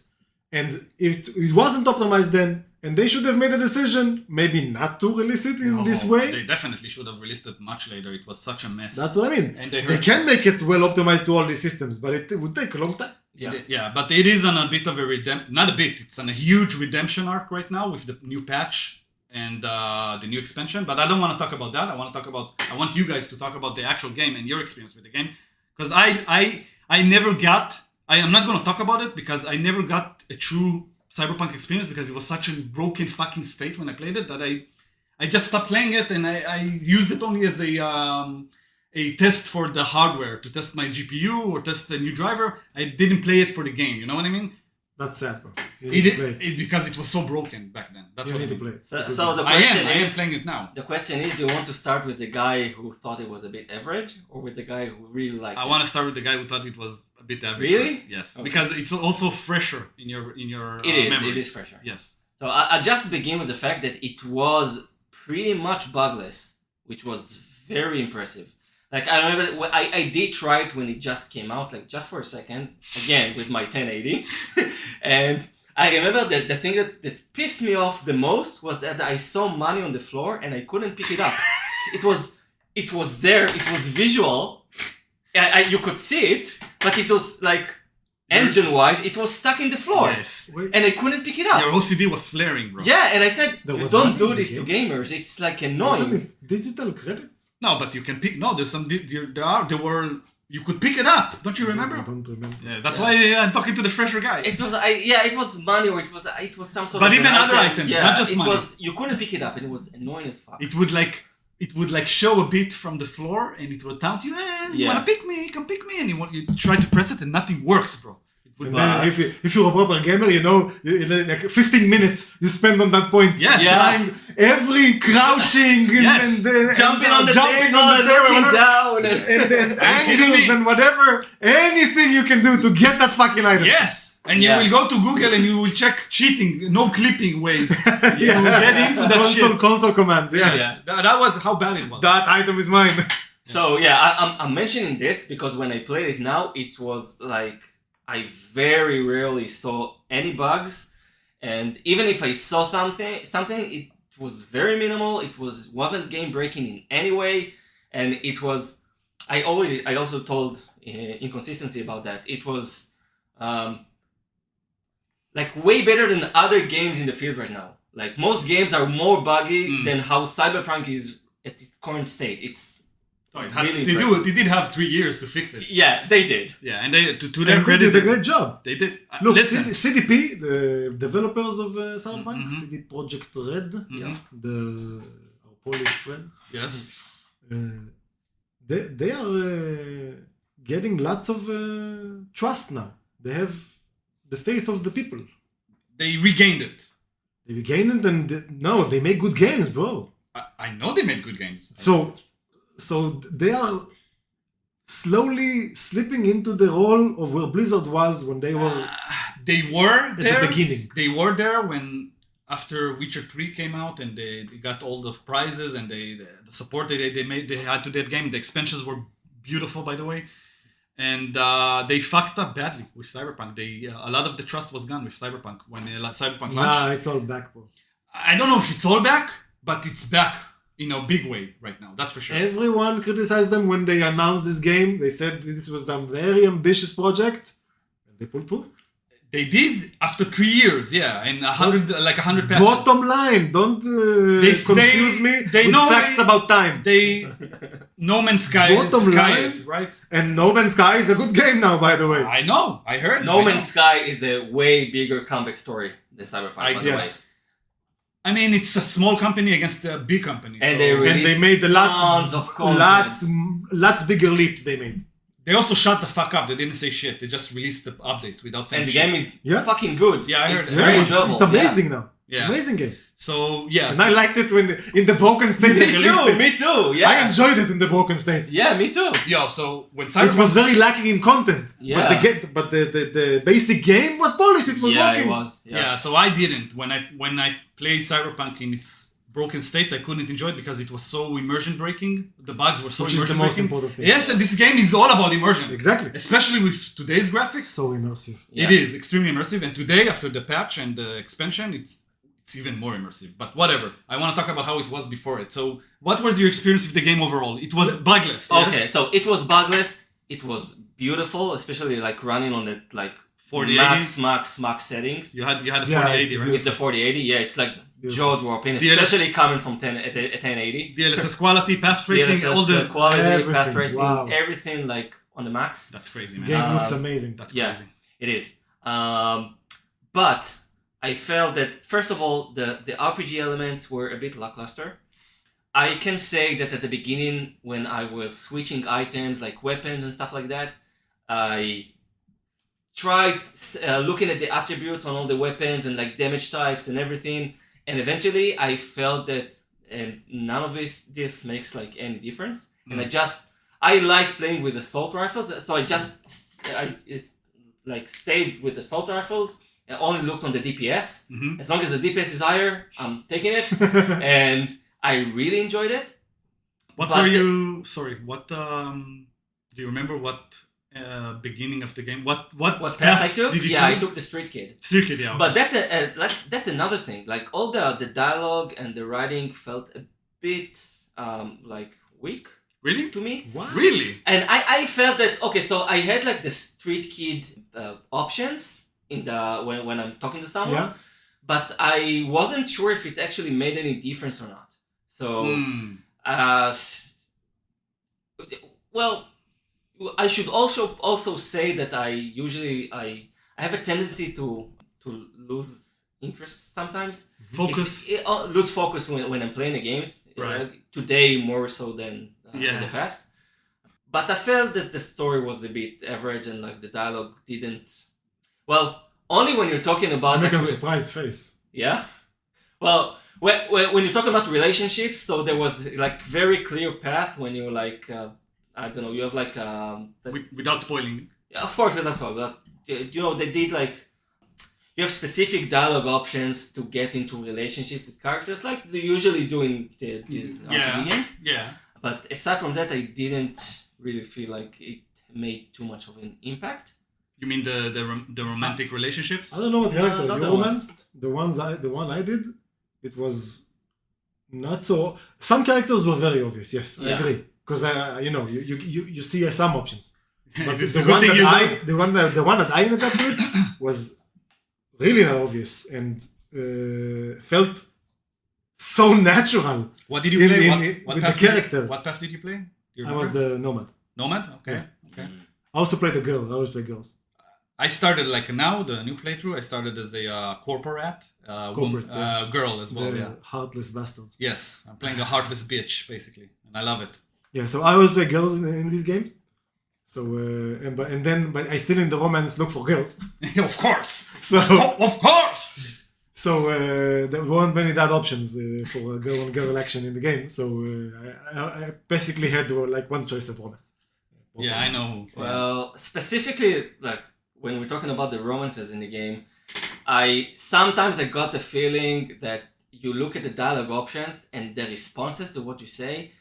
And if it wasn't optimized then, and they should have made a decision, maybe not to release it in this way. They definitely should have released it much later. It was such a mess. That's what I mean. And they can make it well optimized to all these systems, but it would take a long time. Yeah, but it is on a bit of a not a bit. It's on a huge redemption arc right now with the new patch and the new expansion. But I don't want to talk about that. I want you guys to talk about the actual game and your experience with the game, because I never got. I am not going to talk about it because I never got a true Cyberpunk experience because it was such a broken fucking state when I played it that I just stopped playing it, and I used it only as a test for the hardware, to test my GPU or test the new driver. I didn't play it for the game, you know what I mean? That's sad, bro. You need to play it. Because it was so broken back then. That's you what need I to mean. play it. So the question I am is, playing it now. The question is, do you want to start with the guy who thought it was a bit average, or with the guy who really liked it? I want to start with the guy who thought it was a bit average. Really? First. Yes, Okay. because it's also fresher in your memory. It is fresher. Yes. So I just begin with the fact that it was pretty much bugless, which was very impressive. Like, I remember I did try it when it just came out, like just for a second, again with my 1080. And I remember that the thing that pissed me off the most was that I saw money on the floor and I couldn't pick it up. It was there, it was visual. You could see it, but it was like, engine-wise, it was stuck in the floor. Yes. And I couldn't pick it up. Your OCD was flaring, bro. Yeah, and I said, was don't money do in this the to game? gamers. It's like Wasn't annoying. it digital credits? No, but you can pick. No, there's some. There were. You could pick it up. Don't you remember? I don't remember. Yeah, that's why I'm talking to the fresher guy. It was money, or it was some sort But of even an other item. items, Yeah, not just it money. was. You couldn't pick it up, and it was annoying as fuck. It would like show a bit from the floor, and it would taunt you. You Yeah. wanna pick me? Come pick me. And you try to press it, and nothing works, bro. And then if you're a proper gamer, you know, like 15 minutes you spend on that point. Yes. Yeah. Trying every crouching Yes. and Jumping on the jumping table, on the table, looking whatever. down. and Are you kidding angles me? and whatever, anything you can do to get that fucking item. Yes. And Yeah. you will go to Google and you will check cheating, no clipping ways. You will get into that shit. console commands. Yes. Yeah. That was how bad it was. That item is mine. So yeah, I'm mentioning this because when I played it now, it was like I very rarely saw any bugs, and even if I saw something, it was very minimal. It wasn't game breaking in any way, and it was. I also told Inconsistency about that. It was like way better than other games in the field right now. Like most games are more buggy than how Cyberpunk is at its current state. It's really they did have 3 years to fix it. yeah, they did. Yeah, and they to their And they credit, did a great job. they did. Look, Listen, CDP, the developers of Cyberpunk, Mhm. CD Projekt Red, Mhm. our Polish friends, Yes. they are getting lots of trust now. They have the faith of the people. They regained it. They regained it, and they make good games, bro. I know they made good games. So they are slowly slipping into the role of where Blizzard was when they were They were at there. the beginning. They were there when after Witcher 3 came out and they got all the prizes and the support they had to that game. The expansions were beautiful, by the way, and they fucked up badly with Cyberpunk. A lot of the trust was gone with Cyberpunk when Cyberpunk launched. Nah, it's all back, bro. I don't know if it's all back, but it's back in a big way right now. That's for sure. Everyone criticized them when they announced this game. They said this was a very ambitious project. And they pulled through. They did after 3 years, yeah, and 100 patches. Bottom line, don't confuse me they with know facts about time. No Man's Sky, Bottom line, it, right? And No Man's Sky is a good game now, by the way. I know, I heard. No Man's Sky is a way bigger comeback story than Cyberpunk, by the way. Yes. I mean, it's a small company against a big company. And so- they And they made tons of content. lots bigger leap they made. They also shut the fuck up. They didn't say shit. They just released the updates without saying And the shit. game is Yeah. fucking good. Yeah, I heard It's it. very Yeah, enjoyable. it's amazing now. Yeah. Amazing game. So, yeah. And I liked it when in the broken state they Me released too, it. me too, yeah. I enjoyed it in the broken state. Yeah, me too. Yo, so when It Cyberpunk... was very lacking in content. Yeah. But the basic game was polished. It was Yeah, working. it was. Yeah, so I didn't. When I played Cyberpunk in its broken state. I couldn't enjoy it because it was so immersion breaking. The bugs were so Which is immersion the most breaking. important thing. Yes, and this game is all about immersion. Exactly. Especially with today's graphics. So immersive. Yeah. It is extremely immersive. And today, after the patch and the expansion, it's even more immersive. But whatever. I want to talk about how it was before it. So, what was your experience with the game overall? It was bugless. Yes? Okay, so it was bugless. It was beautiful, especially like running on the like 4080? max settings. You had a Yeah, 4080, it's right? With the 4080, yeah, it's like Beautiful. jaw dropping, DLS especially coming from 1080. DLSS quality, path tracing, DLSS all the. quality, Everything, path tracing, wow. everything like on the max. That's crazy, man. Game looks amazing. That's Yeah. crazy. It is. But I felt that, first of all, the RPG elements were a bit lackluster. I can say that at the beginning, when I was switching items like weapons and stuff like that, I tried looking at the attributes on all the weapons and like damage types and everything, and eventually I felt that none of this makes like any difference. And I like playing with assault rifles, so I stayed with assault rifles. I only looked on the DPS. Mhm. As long as the DPS is higher, I'm taking it, and I really enjoyed it. What But were you? Sorry. What? Do you remember what beginning of the game? What Path I took? did you Yeah, I choose? took the Street Kid. Street Kid, yeah. But that's another thing. Like all the dialogue and the writing felt a bit like weak Really? to me. What? Really? And I felt that okay, so I had like the Street Kid options in the when I'm talking to someone, Yeah. but I wasn't sure if it actually made any difference or not. So well, I should also say that I usually I have a tendency to lose interest sometimes. Focus. Lose focus when I'm playing the games. Right. Today more so than in the past. But I felt that the story was a bit average and like the dialogue didn't. Well, only when you're talking about Look like, at surprised face. yeah. Well, when you're talking about relationships, so there was like very clear path when you like I don't know, you have like Without spoiling. yeah, of course without problem, but you know they did like you have specific dialogue options to get into relationships with characters like they usually do in these RPG games. Yeah. But aside from that, I didn't really feel like it made too much of an impact. You mean the romantic relationships? I don't know what character not you that one. romanced. The one I did, it was not so. Some characters were very obvious. Yes, I Yeah. agree. Because you see some options. But It's the a good one thing that you I don't. the one that I ended up with was really not obvious and felt so natural. What did you in- play? in- What with path the did you- character. What path did you play? Do you I was remember? the nomad. Nomad. Okay. Yeah. Okay. I also played the girl. I always play girls. I started like now the new playthrough. I started as a corporate, Corporate, yeah. girl as well. The Yeah. heartless bastards. Yes, I'm playing a heartless bitch basically, and I love it. Yeah, so I always play girls in these games. So but I still in the romance look for girls. Of course. So Of course. there weren't many that options for a girl on girl action in the game. So I basically had like one choice of romance. Yeah, I know. Well, specifically, like when we're talking about the romances in the game, I sometimes got the feeling that you look at the dialogue options and the responses to what you say,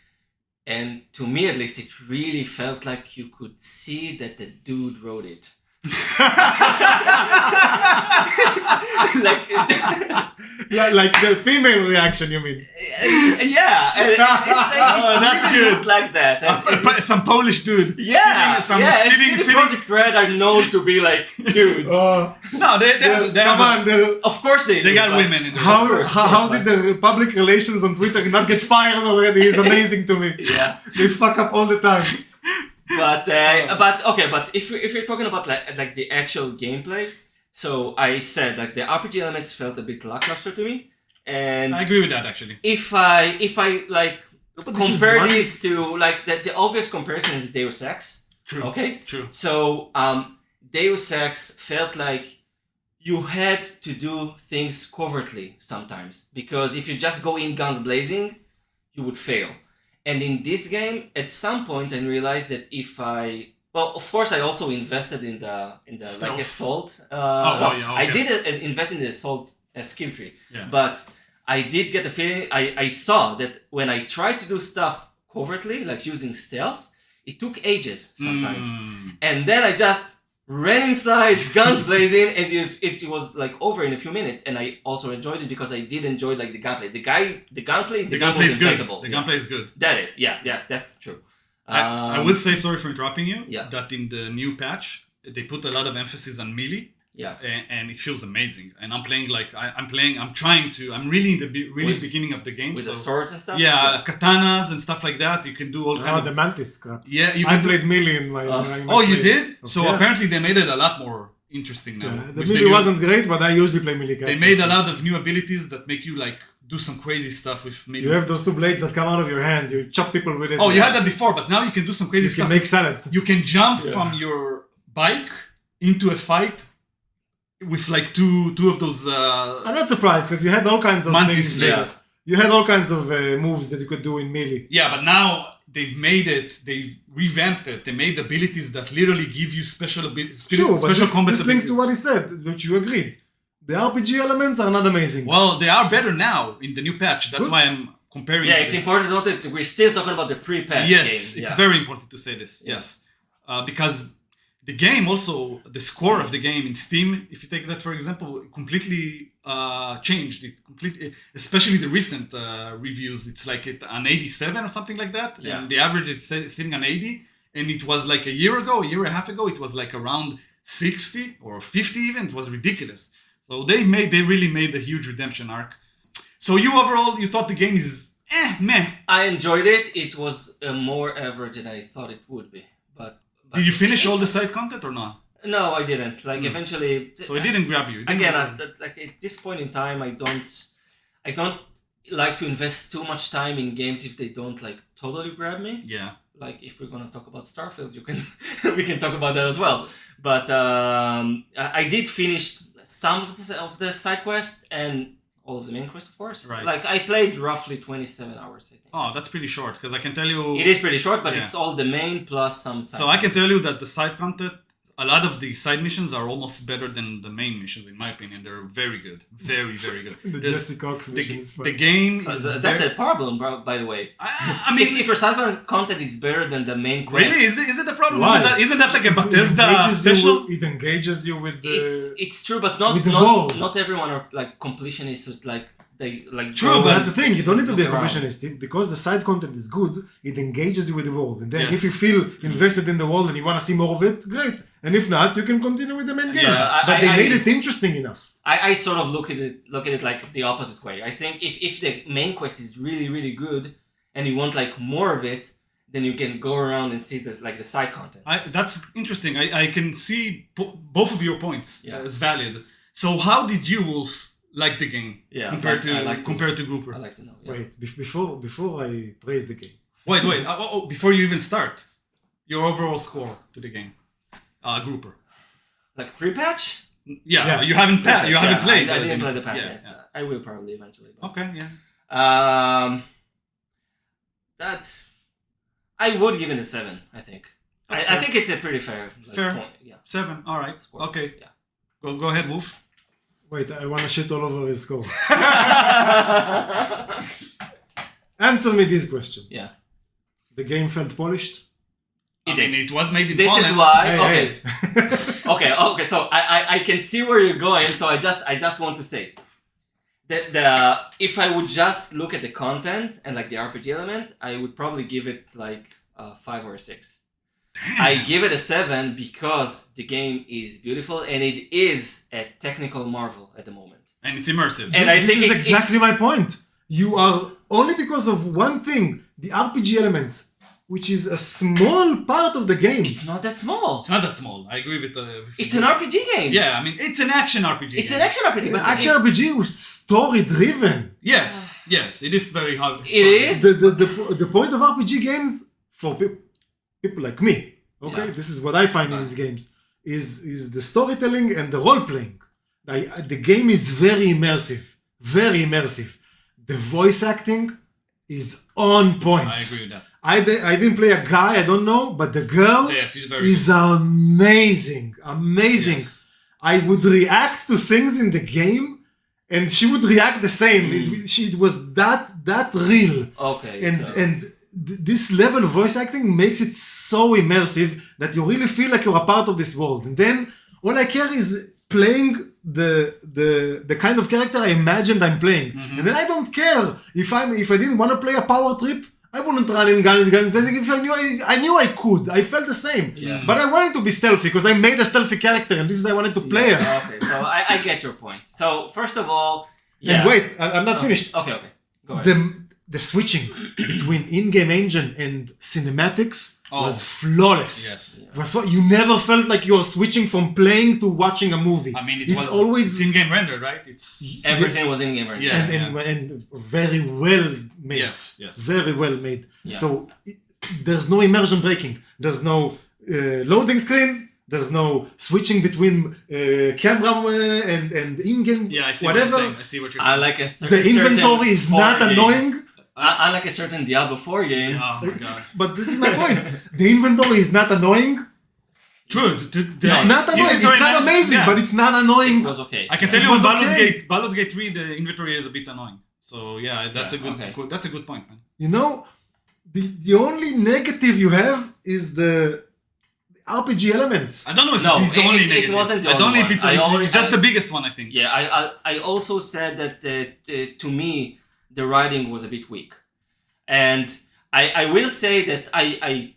and to me at least, it really felt like you could see that the dude wrote it. Like the female reaction, you mean? Yeah, and it's like, Oh, that's really good. looked like that. And Some Polish dude. yeah, Some yeah. and sitting- CD Projekt Red are known to be like dudes. No, they Come have on, the- Of course they they do, got but- women in there. how course, how yes, did the public relations on Twitter not get fired already? Is amazing to me. Yeah. They fuck up all the time. But okay, but if you're talking about like the actual gameplay, so I said like the RPG elements felt a bit lackluster to me, and I agree with that actually. if I like But this is compare one- these to like the obvious comparison is Deus Ex. True. Okay. True. So Deus Ex felt like you had to do things covertly sometimes because if you just go in guns blazing, you would fail. And in this game, at some point, I realized that if well, of course, I also invested in the Stealth. like assault. yeah, I okay. did invest in the assault skill tree, Yeah. but I did get the feeling, I saw that when I tried to do stuff covertly, like using stealth, it took ages sometimes. And then I just ran inside, guns blazing, and it was like over in a few minutes. And I also enjoyed it because I did enjoy like the gunplay. The gunplay is good. impeccable. The gunplay is good. That is, yeah, that's true. I will say, sorry for interrupting you, Yeah. that in the new patch, they put a lot of emphasis on melee. Yeah. And it feels amazing. And I'm playing I'm really in the beginning of the game. With the swords and stuff? Yeah, katanas and stuff like that. You can do all kind of... the mantis crap. Yeah, you I can played melee in my... you did? So yeah. apparently they made it a lot more interesting now. Yeah, the melee wasn't great, but I usually play melee characters. They made a lot of new abilities that make you like do some crazy stuff with melee. You have those two blades that come out of your hands. You chop people with it. Oh, you had that before, but now you can do some crazy You stuff. can make salads. You can jump from your bike into a fight with like two of those I'm not surprised because you had all kinds of mantis things. legs. You had all kinds of moves that you could do in melee. Yeah, but now they've made it, they've revamped it, they made abilities that literally give you special abilities. Sure, but combat this links to what he said, which you agreed. The RPG elements are not amazing. Well, they are better now in the new patch. That's Good. why I'm comparing. Yeah, it's important to note that we're still talking about the pre-patch Yes, game. it's very important to say this. Yeah. Yes, because the game also, the score of the game in Steam, if you take that for example, completely changed. Especially the recent reviews, it's like an 87 or something like that. Yeah. And the average is sitting on 80. And it was like a year and a half ago, it was like around 60 or 50 even. It was ridiculous. So they really made a huge redemption arc. So you thought the game is meh. I enjoyed it. It was more average than I thought it would be. But Did you finish all the side content or not? No, I didn't. Like eventually. So it didn't grab you. Again, at this point in time, I don't like to invest too much time in games if they don't like totally grab me. Yeah. Like if we're gonna talk about Starfield, we can talk about that as well. But I did finish some of the side quests and all of the main quests, of course. Right. Like I played roughly 27 hours, I think. Oh, that's pretty short because I can tell you. It is pretty short, but it's all the main plus some side. So I can tell you that the side content, a lot of the side missions are almost better than the main missions, in my opinion. They're very good, very, very good. The Jesse Cox mission is fun. The game is that's a problem, bro, by the way. I mean, if your side content is better than the main quest, really, is it the problem? Why? Isn't that like a Bethesda special? It engages you with the... It's true, but not everyone are like completionists. With, like they like. True, but that's the thing. You don't need to be a around. completionist because the side content is good. It engages you with the world, and then Yes. if you feel invested in the world and you want to see more of it, great. And if not, you can continue with the main game. Yeah, but they made it interesting enough. I sort of look at it like the opposite way. I think if the main quest is really, really good and you want like more of it, then you can go around and see the side content. That's interesting. I can see both of your points as valid. So how did you, Wolf, like the game compared to Grouper? I like to know. Yeah. Wait, before I praise the game. Wait. Before you even start, your overall score to the game, Grouper. Like pre-patch? Yeah. You haven't played. I didn't play the patch Yeah, yet. yeah. I will probably eventually. But. Okay. Yeah. That I would give it a 7. I think. I think it's a pretty fair. Point. Yeah. 7. All right. Score. Okay. Yeah. Go ahead, Wolf. Wait, I want to shit all over his score. Answer me these questions. Yeah. The game felt polished? It was made in This Poland. is why. Hey. Okay. So I can see where you're going. So I just want to say that if I would just look at the content and like the RPG element, I would probably give it like a 5 or a 6. Damn. I give it a 7 because the game is beautiful and it is a technical marvel at the moment. And it's immersive. And I think this is exactly my point. You are only because of one thing, the RPG elements, which is a small part of the game. It's not that small. It's not that small. I agree with It's an RPG game. Yeah, I mean, it's an action RPG. It's game. an action RPG. But Action RPG was story driven. Yes, it is very hard. It is. The point of RPG games for people like me, okay, this is what I find in these games, is the storytelling and the role playing. The game is very immersive. The voice acting is on point. I agree with that. I didn't play a guy, I don't know, but the girl She's very is amazing. Yes. I would react to things in the game and she would react the same. It was that real. Okay. And this level of voice acting makes it so immersive that you really feel like you're a part of this world. And then all I care is playing the kind of character I imagined I'm playing. And then I don't care if I didn't want to play a power trip. I wouldn't run in guns. If I knew I could. I felt the same. Yeah. But I wanted to be stealthy because I made a stealthy character and this is I wanted to play it. Okay, so I get your point. So first of all, And wait, I'm not finished. Okay. Go ahead. The switching between in-game engine and cinematics was flawless. Yes. You never felt like you were switching from playing to watching a movie. I mean, it's always in-game rendered, right? Everything was in-game rendered. Yeah. And very well made. Yes. Very well made. Yeah. So there's no immersion breaking. There's no loading screens. There's no switching between camera and in-game. Yeah, I see whatever. what you're saying. I see what you're saying. I like The inventory is not annoying. I like a certain Diablo 4 game. Oh my god. But this is my point. The inventory is not annoying. True. It's not annoying. It's not amazing, but it's not annoying. It was okay. I can tell you was on okay. Baldur's Gate 3, the inventory is a bit annoying. So yeah, that's a good point, man. You know, the only negative you have is the RPG elements. I don't know if it's the only negative. It wasn't the I don't only know if one. it's just the biggest one, I think. Yeah, I also said that to me the writing was a bit weak, and I will say that I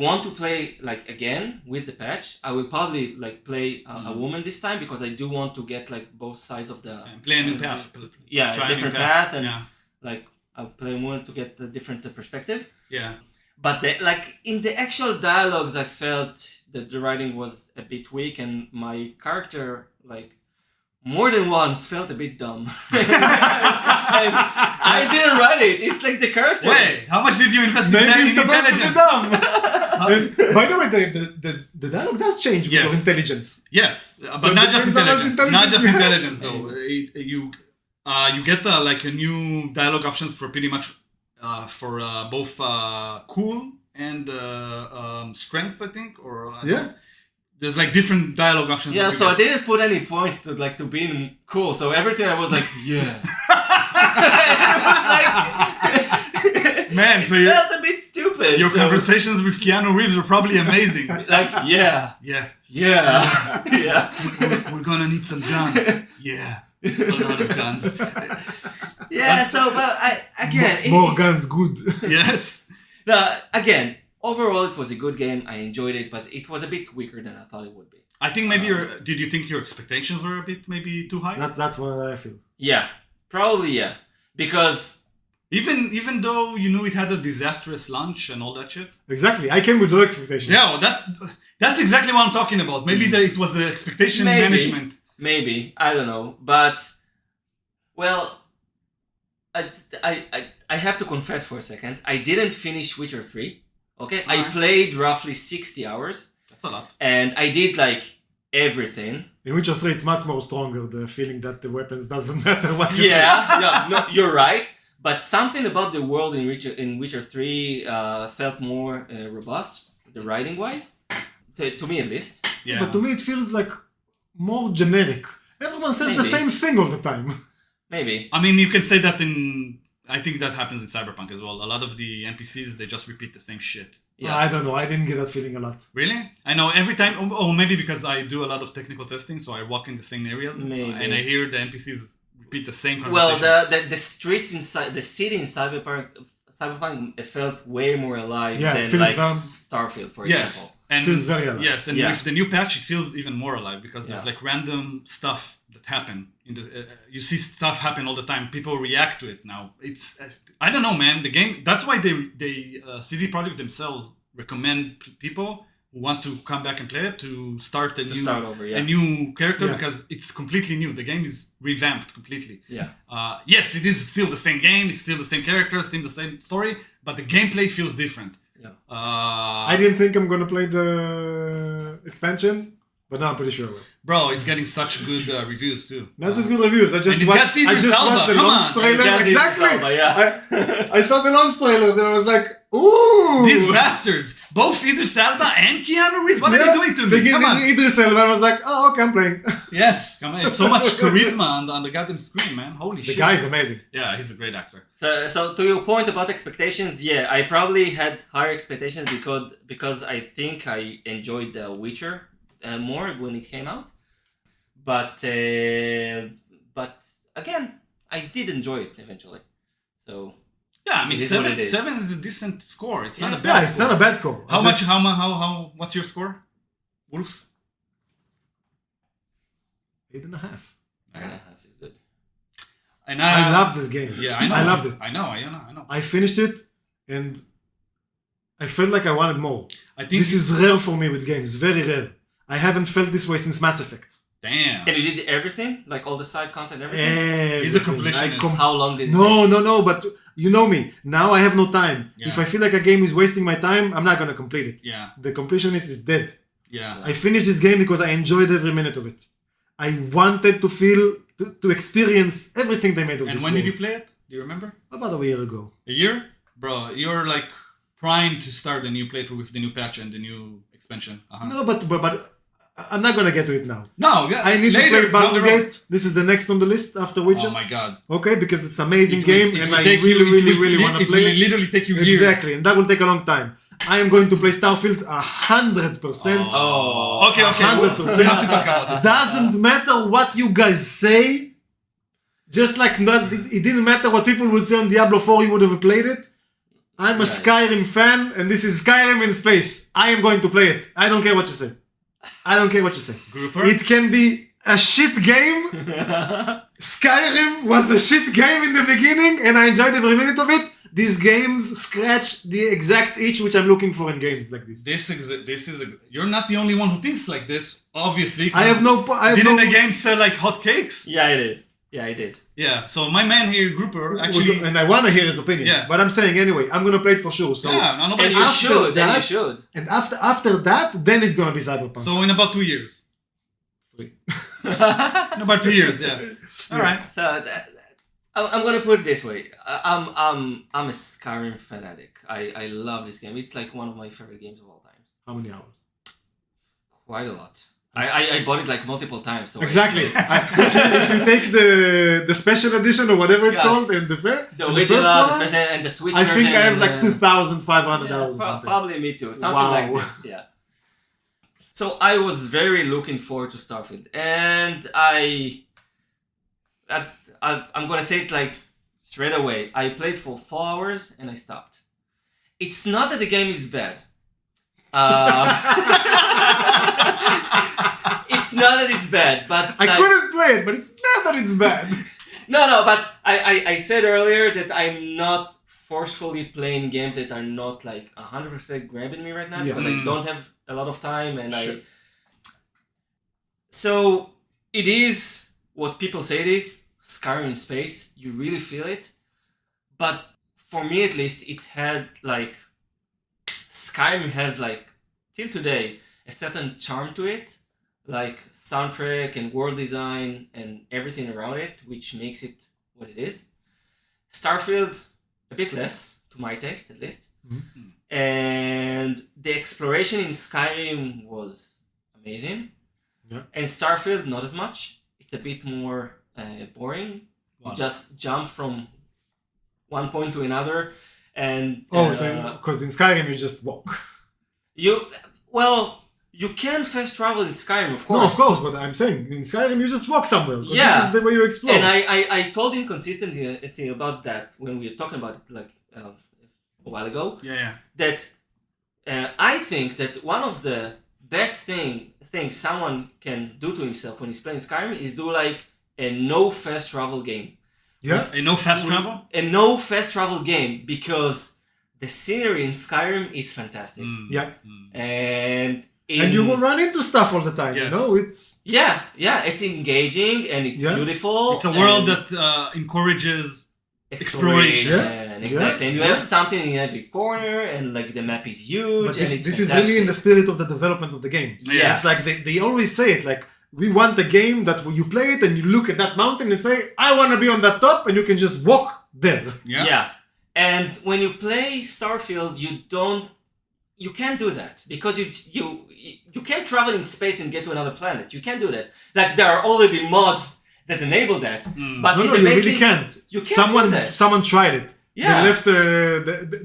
want to play like again with the patch. I will probably like play a woman this time because I do want to get like both sides of the play a new path. Yeah, Try a different a new path and yeah. like I'll play a woman to get a different perspective. Yeah. But like in the actual dialogues, I felt that the writing was a bit weak, and my character like more than once felt a bit dumb. I didn't write it. It's like the character. Wait, how much did you invest Maybe in it's supposed to be intelligence? dumb. By the way, the dialogue does change with your intelligence. Yes, but So not just depends how much intelligence. Not just intelligence you have. intelligence though. You get like a new dialogue options for pretty much for both cool and strength, I think, or there's like different dialogue options. Yeah, so I didn't put any points to being cool. So everything I was like, yeah. It was like, man, so it felt a bit stupid. Your conversations with Keanu Reeves were probably amazing. Like, yeah. We're gonna need some guns. Yeah, a lot of guns. Yeah. So, but More guns, good. Yes. No, again, overall it was a good game. I enjoyed it, but it was a bit weaker than I thought it would be. I think maybe did you think your expectations were a bit maybe too high? That's what I feel. Yeah, probably yeah. Because even though you knew it had a disastrous launch and all that shit. Exactly, I came with low expectations. Yeah, well, that's exactly what I'm talking about. Maybe it was the expectation management. Maybe, I don't know, but well, I have to confess for a second. I didn't finish Witcher 3. Okay, I played roughly 60 hours. That's a lot. And I did like everything. In Witcher 3, it's much more stronger, the feeling that the weapons doesn't matter what you No, you're right. But something about the world in Witcher 3 felt more robust, the writing-wise, to me at least. Yeah. But to me, it feels like more generic. Everyone says the same thing all the time. Maybe. I mean, you can say that I think that happens in Cyberpunk as well. A lot of the NPCs, they just repeat the same shit. Yeah. I don't know. I didn't get that feeling a lot. Really? I know every time, or maybe because I do a lot of technical testing, so I walk in the same areas, and I hear the NPCs repeat the same conversation. Well, the streets inside, the city in Cyberpunk felt way more alive than like Starfield, for example. And feels very alive. Yes, and with the new patch, it feels even more alive because there's like random stuff that happen. You see stuff happen all the time. People react to it now. It's I don't know, man. The game. That's why they CD Projekt themselves recommend people who want to come back and play it to start a new character because it's completely new. The game is revamped completely. Yeah. Yes, it is still the same game. It's still the same character. Still the same story. But the gameplay feels different. Yeah. I didn't think I'm gonna play the expansion, but now I'm pretty sure I will. Bro, it's getting such good reviews too. Not just good reviews. I just watched the launch trailers. Exactly. I saw the launch trailers and I was like, Ooh! These bastards. Both Idris Elba and Keanu Reeves. What are they doing to me? They Come gave on. me Idris Elba. I was like, oh, okay, I'm playing. Yes, come on. It's so much charisma on the goddamn screen, man. Holy The shit. guy is amazing. Yeah, he's a great actor. So to your point about expectations, yeah, I probably had higher expectations because I think I enjoyed The Witcher more when it came out. But again, I did enjoy it eventually. So Yeah, I mean, It is what it is. 7 is a decent score. It's not a Yes. bad Yeah, it's score. not a bad score. How Just- much? What's your score, Wolf? 8.5. 9.5 is good. And I love this game. Yeah, I know. I loved it. I know. I finished it and I felt like I wanted more. I think This is rare for me with games, very rare. I haven't felt this way since Mass Effect. damn. And you did everything? Like all the side content, everything? He's a Everything. completionist. How long did it take? No, but you know me. Now I have no time. Yeah. If I feel like a game is wasting my time, I'm not gonna complete it. Yeah, The completionist is dead. yeah. I finished this game because I enjoyed every minute of it. I wanted to feel, to experience everything they made of And this when did world. you play it? Do you remember? About a year ago. A year, bro. You're like primed to start a new playthrough with the new patch and the new expansion. No, but I'm not gonna get to it now. No, yeah. I need later, to play down the Baldur's road. Gate. This is the next on the list after Witcher. Oh my god. Okay, because it's an amazing It will- game it and will I take you- really want to It play will it. literally take you years. Exactly, and that will take a long time. I am going to play Starfield 100%. Oh. Okay. 100%. We have to talk about this. Doesn't matter what you guys say. Just like it didn't matter what people would say on Diablo 4, you would have played it. I'm a Right. Skyrim fan, and this is Skyrim in space. I am going to play it. I don't care what you say. I don't care what you say. Grouper. It can be a shit game. Skyrim was a shit game in the beginning, and I enjoyed every minute of it. These games scratch the exact itch which I'm looking for in games like this. You're not the only one who thinks like this, obviously. I have no. Didn't the game sell like hotcakes? Yeah, it is. Yeah, I did. Yeah. So my man here, Grouper, actually. and I want to hear his opinion. Yeah. But I'm saying anyway, I'm gonna play it for sure. So Yeah, no, nobody. And you after should. And you that- should. and after that, then it's gonna be Cyberpunk. So in about 2 years. In about 2 years, yeah. All right. So I'm gonna put it this way. I'm a Skyrim fanatic. I love this game. It's like one of my favorite games of all time. How many hours? Quite a lot. I bought it like multiple times. So Exactly. if you take the special edition or whatever it's Yes. called and the the and the original, first one, especially and the Switch I think version I have like and, 2,500 yeah, hours or something. probably me too. Something like Wow. this. Yeah. So I was very looking forward to Starfield, and I'm gonna say it like straight away. I played for 4 hours and I stopped. It's not that the game is bad. It's not that it's bad, but I couldn't play it, but it's not that it's bad. No, but I said earlier that I'm not forcefully playing games that are not like 100% grabbing me right now Yeah. because I don't have a lot of time and Sure. So it is what people say it is, Skyrim in space, you really feel it. But for me at least, it had like, Skyrim has like, till today, a certain charm to it, like soundtrack and world design and everything around it, which makes it what it is. Starfield, a bit less, to my taste at least. Mm-hmm. And the exploration in Skyrim was amazing. Yeah. And Starfield, not as much. It's a bit more boring. You just jump from one point to another. And Because in Skyrim you just walk. You can fast travel in Skyrim, of course. No, of course, but I'm saying in Skyrim you just walk somewhere. 'Cause Yeah. This is the way you explore. And I told Inconsistency about that when we were talking about it like a while ago. Yeah. That I think that one of the best things someone can do to himself when he's playing Skyrim is do like a no fast travel game. Yeah. No fast travel? A no fast travel game because the scenery in Skyrim is fantastic. Yeah. And you will run into stuff all the time, Yes. you know? It's yeah, it's engaging and it's Yeah. beautiful. It's a world and that encourages exploration. Yeah. Exactly. Yeah. And you have something in every corner and like the map is huge. But and it's this is really in the fantastic. spirit of the development of the game. Yes. It's like they always say it, like, we want a game that when you play it and you look at that mountain and say, I want to be on that top, and you can just walk there. Yeah. Yeah. And when you play Starfield, you can't do that because you can't travel in space and get to another planet. You can't do that. Like there are already mods that enable that, but No, you really can't. You can't do that. Someone tried it. Yeah. They left.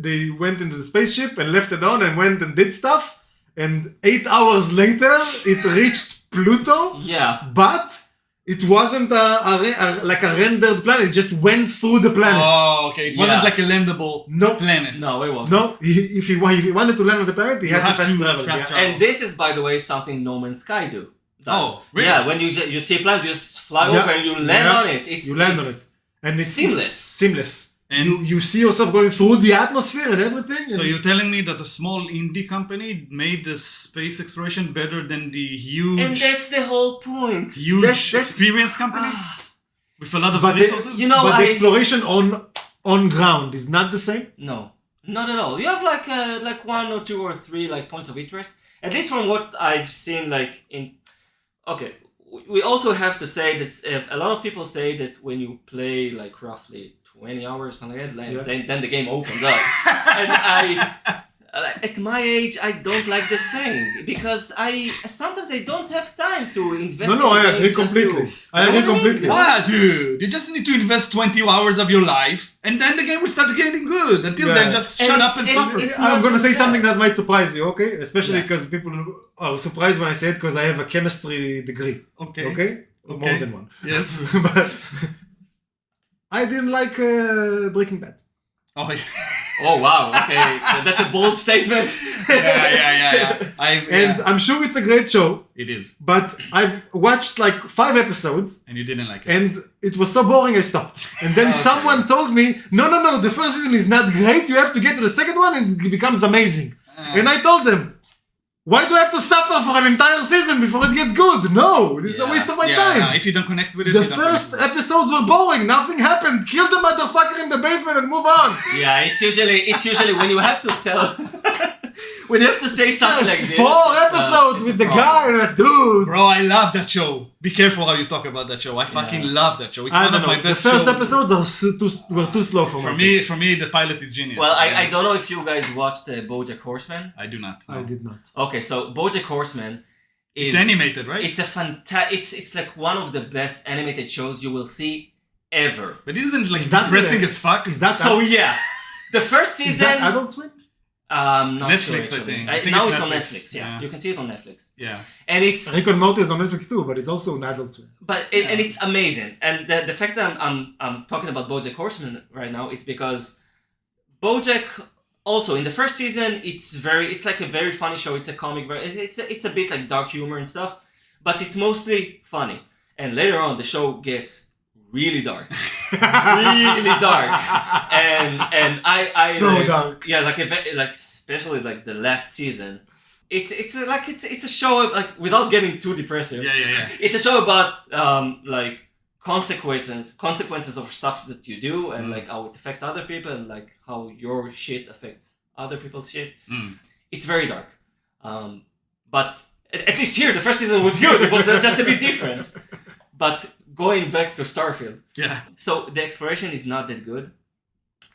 They went into the spaceship and left it on and went and did stuff. And 8 hours later, it reached Pluto. Yeah. But it wasn't like a rendered planet. It just went through the planet. Oh, okay. It wasn't like a landable planet. No, it wasn't. No, if he wanted to land on the planet, he had to fast travel. travel. And this is, by the way, something No Man's Sky does. Oh, really? Yeah, when you see a planet, you just fly over and you land on it. You land on it. And it's seamless. And you see yourself going through the atmosphere and everything. So you're telling me that a small indie company made the space exploration better than the huge... And that's the whole point. Huge experience company? With a lot of resources? But the exploration on ground is not the same? No, not at all. You have like 1 or 2 or 3 like points of interest. At least from what I've seen Okay, we also have to say that a lot of people say that when you play like roughly 20 hours something like that, then the game opens up. And at my age, I don't like the saying because sometimes I don't have time to invest. No, I agree completely. I agree completely. What, dude? You just need to invest 20 hours of your life, and then the game will start getting good. Until then, just shut up and suffer. I'm going to say something that might surprise you, okay? Especially because people are surprised when I say it because I have a chemistry degree. Okay? More than one. Yes. But I didn't like Breaking Bad. Oh, yeah. Oh, wow. Okay. That's a bold statement. Yeah. And I'm sure it's a great show. It is. But I've watched like 5 episodes. And you didn't like it. And it was so boring I stopped. And then someone told me, no, the first season is not great. You have to get to the second one and it becomes amazing. And I told them, why do I have to suffer for an entire season before it gets good? No, this is a waste of my time. If you don't connect with it, the first episodes were boring. Nothing happened. Kill the motherfucker in the basement and move on. Yeah, it's usually when you have to tell, when you have to say something like this. 4 episodes with the guy, and like, dude. Bro, I love that show. Be careful how you talk about that show. I fucking love that show. It's one of my best shows. The first episodes were too slow for me. For me, the pilot is genius. Well, I don't know if you guys watched BoJack Horseman. I do not. No. I did not. Okay, so BoJack Horseman is... It's animated, right? It's a it's like one of the best animated shows you will see ever. But isn't like depressing as fuck? Is that so? Yeah, the first season. Is that Adult Swim? Not Netflix, sure, I think. Now it's it's on Netflix. Netflix. Yeah, you can see it on Netflix. Yeah, and it's Rick and Morty is on Netflix too, but it's also an Adult Swim. But and it's amazing. And the fact that I'm talking about BoJack Horseman right now, it's because BoJack. Also, in the first season, it's like a very funny show. It's a comic, it's a bit like dark humor and stuff, but it's mostly funny. And later on, the show gets really dark, really dark, and I so like, dark. Yeah, like especially like the last season. It's a show like without getting too depressive. Yeah. It's a show about like consequences of stuff that you do and like how it affects other people and like how your shit affects other people's shit. It's very dark. But at least here, the first season was good. It was just a bit different. But going back to Starfield. Yeah. So the exploration is not that good.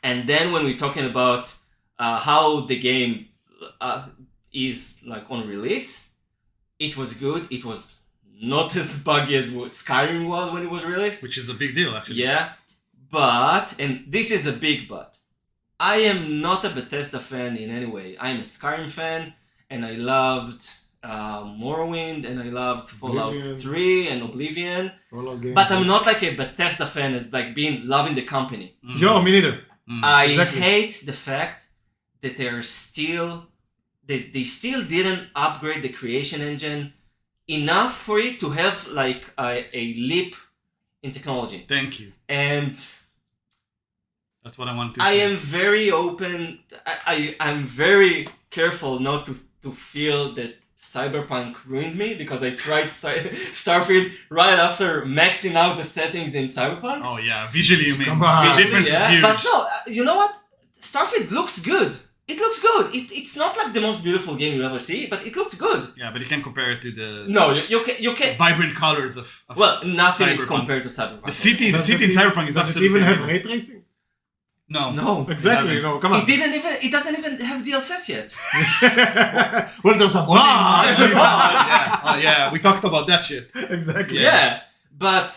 And then when we're talking about how the game is like on release, it was good. It was not as buggy as Skyrim was when it was released. Which is a big deal, actually. Yeah. But, and this is a big but, I am not a Bethesda fan in any way. I am a Skyrim fan, and I loved Morrowind, and I loved Fallout 3 and Oblivion. But I'm not like a Bethesda fan as like loving the company. Yo, me neither. I hate the fact that they still didn't upgrade the creation engine enough for it to have like a leap in technology. Thank you. And that's what I wanted to say. I say. am very open. I'm very careful not to feel that Cyberpunk ruined me because I tried Starfield right after maxing out the settings in Cyberpunk. Oh yeah, visually you mean. Come on. The difference is huge. But no, you know what? Starfield looks good. It looks good. It's not like the most beautiful game you'll ever see, but it looks good. Yeah, but you can't compare it to the you can vibrant colors of well, nothing Cyberpunk. is compared to Cyberpunk. The city in Cyberpunk is Does it absolutely even have amazing. ray tracing? No. Exactly, no, come on. It doesn't even have DLSS yet. Well, there's a mod. Yeah, we talked about that shit. Exactly. Yeah, but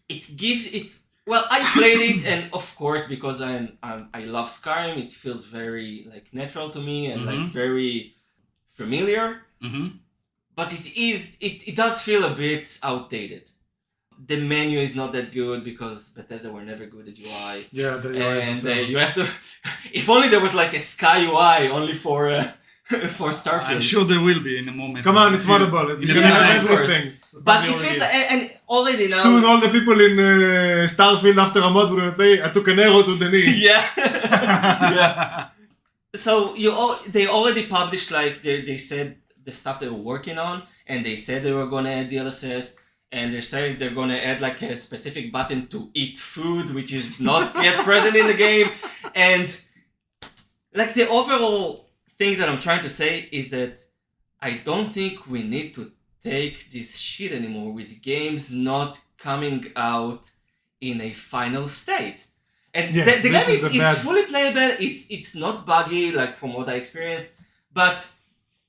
it gives it. Well, I played it, and of course, because I love Skyrim, it feels very like natural to me and like very familiar. Mm-hmm. But it does feel a bit outdated. The menu is not that good because Bethesda were never good at UI. Yeah, the UI And isn't, you have to. If only there was like a Sky UI only for Starfield. I'm sure there will be in a moment. Come on, it's moddable. It's of course. everything. But it feels like, and already now. Soon all the people in Starfield after a mod will say, I took an arrow to the knee. Yeah. Yeah. So they already published like they said the stuff they were working on, and they said they were gonna add DLSS, and they said they're gonna add like a specific button to eat food, which is not yet present in the game, and like the overall thing that I'm trying to say is that I don't think we need to take this shit anymore with games not coming out in a final state. And Yes, the game is bad... fully playable, it's not buggy like from what I experienced, but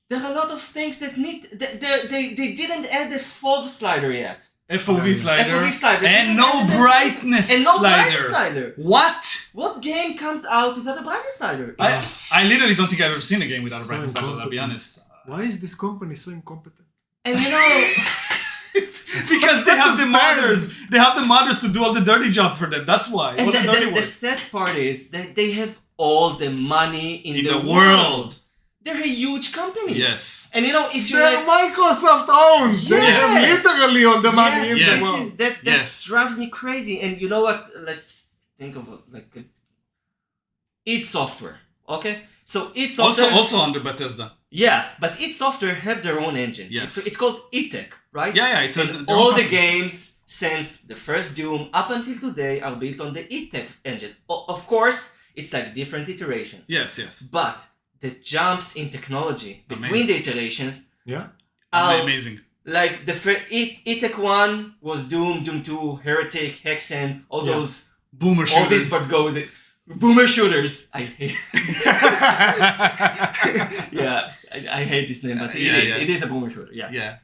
there are a lot of things that they didn't add the FOV slider yet. FOV slider. FOV slider. And no brightness and no slider. brightness slider. What? What game comes out without a brightness slider? I literally don't think I've ever seen a game without a So brightness slider, I'll be incompetent. honest. Why is this company so incompetent? And you know, Because they have the understand. modders. They have the modders to do all the dirty job for them. That's why. and All the dirty the work. sad part is that they have all the money in the world. world. They're a huge company. Yes. And you know, if you They're Microsoft owned. They Yeah. have literally all the money yes, in yes. the this world. is that Yes. drives me crazy. And you know what? Let's think of like id Software. Okay, so id Software. Also under Bethesda. Yeah, but id Software have their own engine. Yes. It's called id right? Yeah, it's And their all own the company. games since the first Doom up until today are built on the id engine. Of course, it's like different iterations. Yes, yes. But the jumps in technology between Amazing. the iterations Yeah. are Amazing. like the id 1 was Doom, Doom 2, Heretic, Hexen, all Yeah. those, Boomer all these shooters. but goes. Boomer shooters. I hate. Yeah, I hate this name, but it is a boomer shooter. Yeah. Yeah.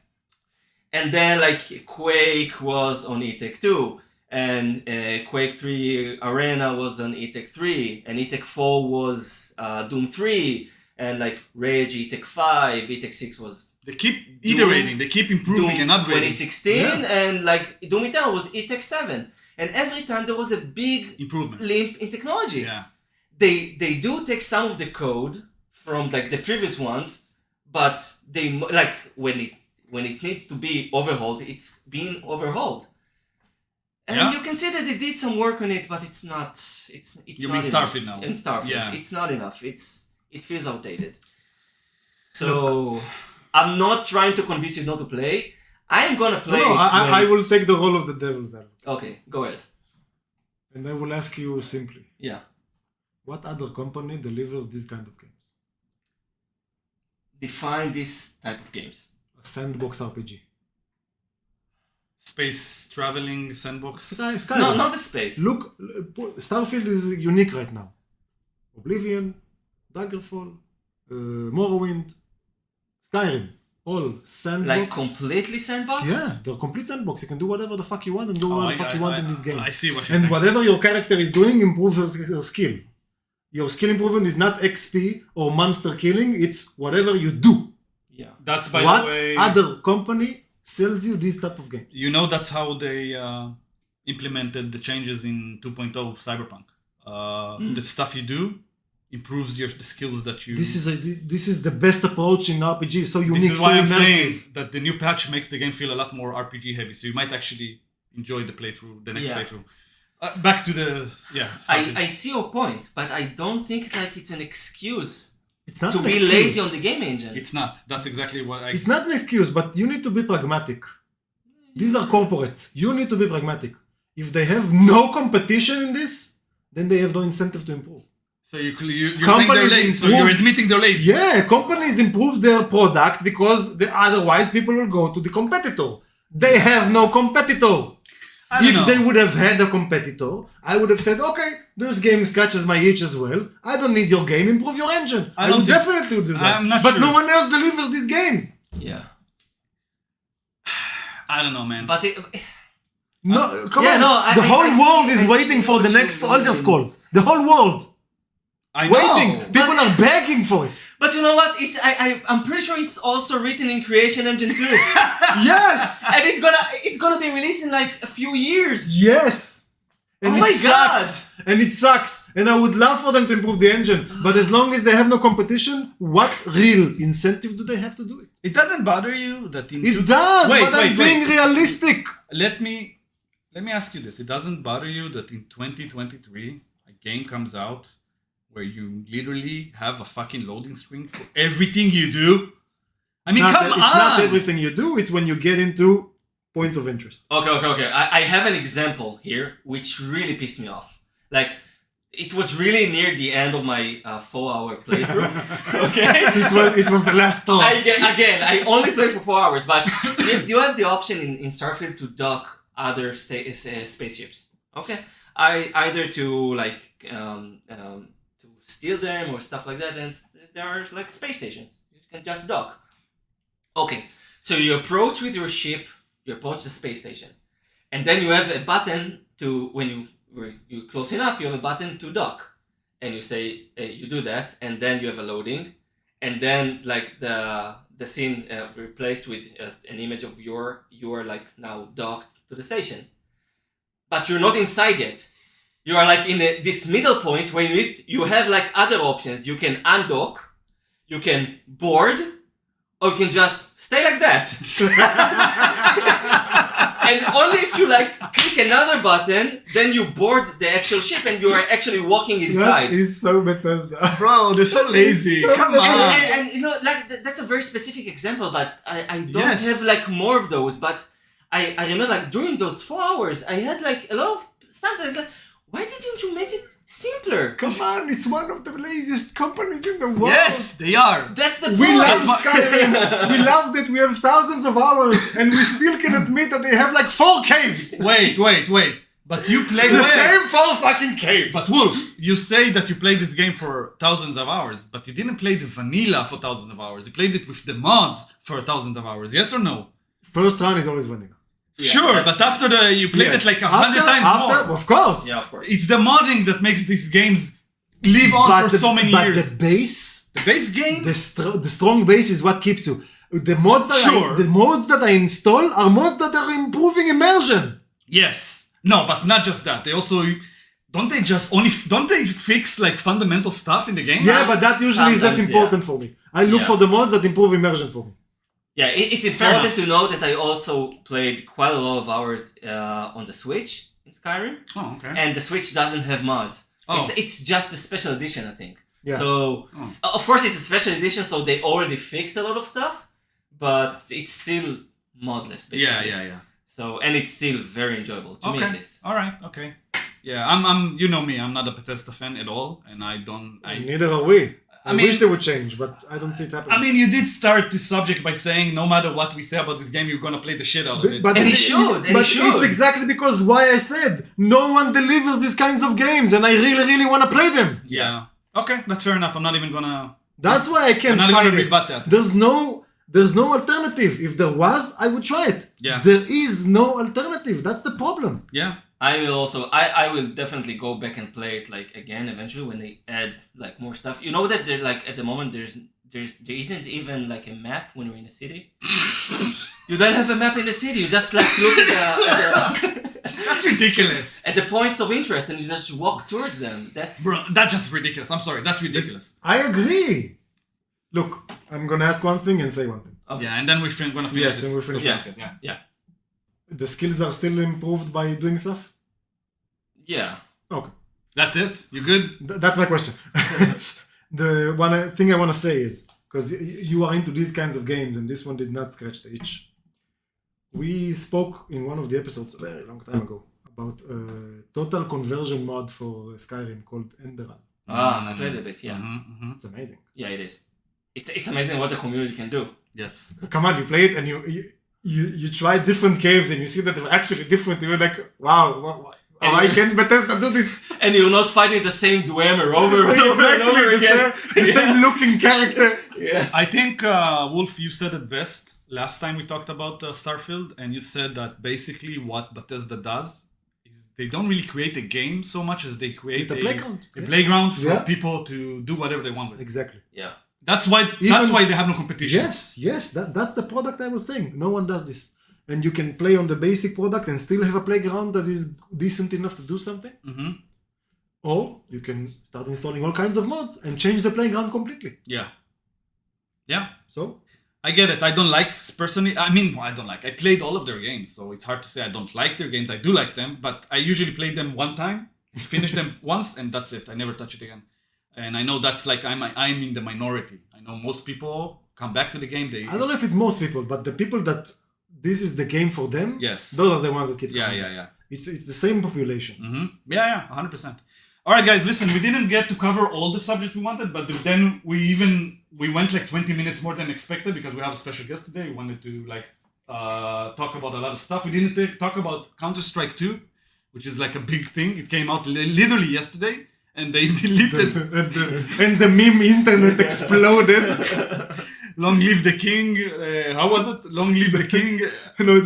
And then like Quake was on id 2, and Quake 3 Arena was on id 3, and id 4 was Doom 3, and like Rage id 5, id 6 was They keep iterating. They keep improving Doom and upgrading. 2016, Yeah. and like Doom Eternal was id 7, and every time there was a big Improvement. leap in technology. Yeah. They do take some of the code from like the previous ones, but they like when it needs to be overhauled, it's being overhauled. And Yeah. you can see that they did some work on it, but it's not. It's You not mean enough. Starfield now? In Starfield, Yeah. it's not enough. It feels outdated. So I'm not trying to convince you not to play. I'm gonna No, play. no, it I when will it's- take the role of the devil's advocate. Okay, go ahead. And I will ask you simply, Yeah. what other company delivers this kind of games? Define this type of games. A sandbox RPG. Space traveling sandbox. Skyrim. No, not the space. Look, Starfield is unique right now. Oblivion, Daggerfall, Morrowind, Skyrim. All sandbox. Like completely sandbox? Yeah, they're complete sandbox. You can do whatever the fuck you want and do Oh, whatever the fuck you want in this game. I see what you're And saying. whatever your character is doing improves your skill. Your skill improvement is not XP or monster killing, it's whatever you do. Yeah. That's by What the way. other company sells you this type of games? You know that's how they implemented the changes in 2.0 Cyberpunk. The stuff you do improves the skills that you. This is the best approach in RPG. So unique, This is so why I'm immersive. saying that the new patch makes the game feel a lot more RPG heavy. So you might actually enjoy the playthrough, the next Yeah. playthrough. Back to the Starfield. I see your point, but I don't think like it's an excuse It's not to an be excuse. lazy on the game engine. It's not. That's exactly what I. It's not an excuse, but you need to be pragmatic. These are corporates. You need to be pragmatic. If they have no competition in this, then they have no incentive to improve. So you're saying they're Companies lazy. So improve- you're admitting they're lazy. Yeah, companies improve their product because otherwise people will go to the competitor. They have no competitor. If they would have had a competitor, I would have said, okay, this game catches my itch as well. I don't need your game, improve your engine. I would definitely do that. I'm not but sure. no one else delivers these games. Yeah. I don't know, man. But No, come Yeah, on. no, The whole world is waiting for the what next you Elder mean. Scrolls. The whole world. I know. Waiting. People are begging for it. But you know what? I'm pretty sure it's also written in Creation Engine 2. Yes. And it's gonna be released in like a few years. Yes. And Oh my sucks. And it sucks. And I would love for them to improve the engine. But as long as they have no competition, what real incentive do they have to do it? It doesn't bother you that in It does, Wait, but I'm wait, being wait. realistic. Let me ask you this. It doesn't bother you that in 2023 a game comes out where you literally have a fucking loading screen for everything you do? I mean, come on! It's not everything you do, it's when you get into points of interest. Okay. I have an example here which really pissed me off. Like, it was really near the end of my 4-hour playthrough. Okay? It was the last stop. I only played for 4 hours, but you have the option in Starfield to dock other spaceships. Okay? Either to like to steal them or stuff like that, and there are like space stations. You can just dock. Okay, so you approach with your ship, you approach the space station, and then you have a button to when you're close enough, you have a button to dock, and you say you do that, and then you have a loading, and then like the scene replaced with an image of you are like now docked to the station, but you're not inside yet. You are like in this middle point where you have like other options. You can undock, you can board, or you can just stay like that. And only if you like click another button, then you board the actual ship and you are actually walking inside. That is so Bethesda. Bro, they're so lazy. Come on. And you know, like that's a very specific example, but I don't Yes. have like more of those. But I remember like during those 4 hours, I had like a lot of stuff that I was like, why didn't you make it simpler? Come on, it's one of the laziest companies in the world. Yes, they are. That's the We point. love Skyrim. We love that we have thousands of hours and we still can admit that they have like 4 caves. Wait. But you played The same 4 fucking caves. But Wolf, you say that you played this game for thousands of hours, but you didn't play the vanilla for thousands of hours. You played it with the mods for thousands of hours. Yes or no? First run is always vanilla. Yeah, Sure, that's- but after you played it like 100 times more. Of course. Yeah, of course. It's the modding that makes these games live on for so many years. But the base, The base game? the strong base is what keeps you. The mods that I install are mods that are improving immersion. Yes. No, but not just that. They also don't they fix like fundamental stuff in the game? Yeah, but that usually is less Sometimes, important for me. I look Yeah. for the mods that improve immersion for me. Yeah, it's important to know that I also played quite a lot of hours on the Switch in Skyrim, Oh, okay. and the Switch doesn't have mods. Oh. It's just a special edition, I think. Yeah. So, of course, it's a special edition, so they already fixed a lot of stuff, but it's still modless, basically. Yeah. So, and it's still very enjoyable to me, at least. All right. Okay. Yeah, I'm. You know me. I'm not a Bethesda fan at all, and I don't. Neither are we. I mean- wish they would change, but I don't see it happening. I mean, you did start this subject by saying no matter what we say about this game, you're gonna play the shit out of it. And he should, and but he should. it's exactly because why I said no one delivers these kinds of games, and I really, really want to play them. Yeah. Okay, that's fair enough. I'm not even gonna. That's why I I'm can't not even find gonna it. rebut that. There's no alternative. If there was, I would try it. Yeah. There is no alternative. That's the problem. Yeah. I will definitely go back and play it like again eventually when they add like more stuff. You know that they're like at the moment there isn't even like a map when you're in a city. You don't have a map in the city. You just like look at That's ridiculous. at the points of interest and you just walk towards them. Bro, that's just ridiculous. I'm sorry. That's ridiculous. I agree. Look, I'm gonna ask one thing and say one thing. Okay. Yeah, and then we're gonna finish Yes, this. and we'll finish Yes. this. Yeah. The skills are still improved by doing stuff? Yeah. Okay. That's it? You good? That's my question. The one thing I want to say is, because you are into these kinds of games and this one did not scratch the itch. We spoke in one of the episodes a very long time ago about a total conversion mod for Skyrim called Enderal. I played a bit, yeah. Mm-hmm. It's amazing. Yeah, it is. It's amazing what the community can do. Yes. Come on, you play it and you try different caves and you see that they're actually different. And you're like, wow, why can't Bethesda do this? And you're not fighting the same Dwemer over and over and over again. The same looking character. Yeah. I think, Wolf, you said it best last time we talked about Starfield, and you said that basically what Bethesda does is they don't really create a game so much as they create a playground. A playground for Yeah. people to do whatever they want with it. Exactly. Yeah. That's why they have no competition. Yes, that's the product I was saying. No one does this. And you can play on the basic product and still have a playground that is decent enough to do something. Mm-hmm. Or you can start installing all kinds of mods and change the playground completely. Yeah. Yeah. So I get it. I don't like personally. I mean, I don't like. I played all of their games, so it's hard to say I don't like their games. I do like them, but I usually play them one time, finish them once, and that's it. I never touch it again. And I know that's like I'm in the minority. I know most people come back to the game. I don't know if it's most people, but the people that this is the game for them. Yes. Those are the ones that keep Yeah, coming. yeah. It's the same population. Mm-hmm. Yeah, 100%. All right, guys, listen. We didn't get to cover all the subjects we wanted, but then we went like 20 minutes more than expected because we have a special guest today. We wanted to talk about a lot of stuff. We didn't talk about Counter-Strike 2, which is like a big thing. It came out literally yesterday, and they deleted. and the meme internet exploded. Long live the king. How was it? Long live the king. No,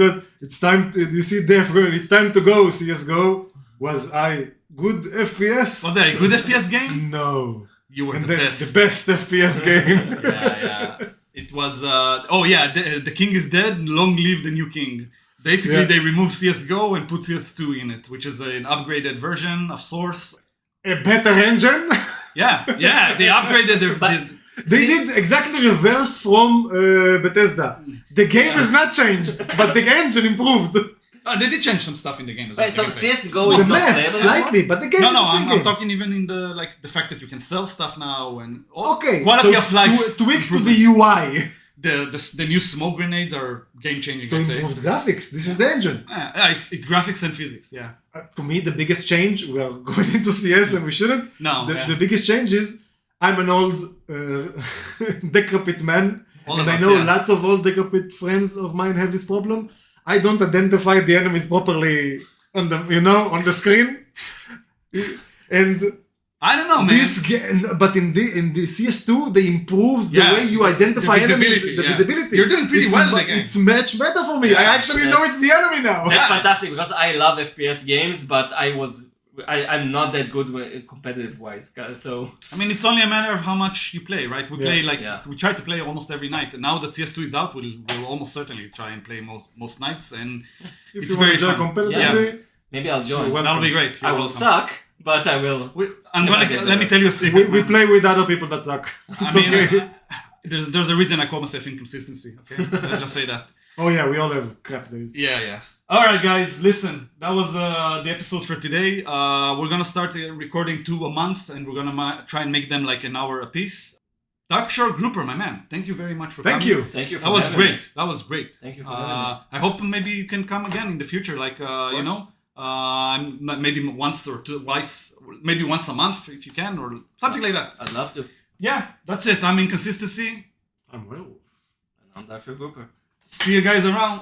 it's time to, you see Death going, it's time to go, CSGO. Was I good FPS? Was that a good FPS game? No. You were And the then best. the best FPS game. Yeah. It was, the king is dead, long live the new king. Basically, they removed CSGO and put CS2 in it, which is an upgraded version of Source. A better engine? Yeah, they upgraded their... They did exactly reverse from Bethesda. The game has not changed, but the engine improved. They did change some stuff in the game as well. Right, so CSGO The is not map playable slightly, anymore? but the game No, is the same I'm game. talking even in the fact that you can sell stuff now and Okay, quality so of life. tweaks to the UI. The new smoke grenades are game changing. So improved graphics. This is the engine. It's graphics and physics. Yeah. To me, the biggest change, we are going into CS and we shouldn't. No. The biggest change is I'm an old decrepit man. All And of I us, know yeah. lots of old decrepit friends of mine have this problem. I don't identify the enemies properly on the screen. And I don't know, man. but in the CS2 they improved the way you identify the enemies, visibility, the yeah. visibility. You're doing pretty well in the game. It's much better for me. I actually know it's the enemy now. That's Yeah. fantastic because I love FPS games, but I'm not that good competitive wise, so I mean, it's only a matter of how much you play, right? We play we try to play almost every night, and now that CS2 is out, we'll almost certainly try and play most nights, and If it's you want very to join fun. competitively, maybe I'll join. Well, That'll be great. I You're will welcome. suck, but I will. Let me tell you a secret. we man. play with other people that suck. I It's mean, okay. there's a reason I call myself Inconsistency. Okay, let's just say that. Oh yeah, we all have crap days. Yeah. All right, guys, listen. That was the episode for today. We're gonna start recording 2 a month, and we're gonna try and make them like an hour apiece. Darkshore Grouper, my man. Thank you very much for Thank coming. you. Thank you for That was having great. me. That was great. Thank you for having me. I hope maybe you can come again in the future, like maybe once or twice, maybe once a month if you can, or something like that. I'd love to. Yeah, that's it. I'm Inconsistency. I'm Werewolf. And I'm Darkshore Grouper. See you guys around.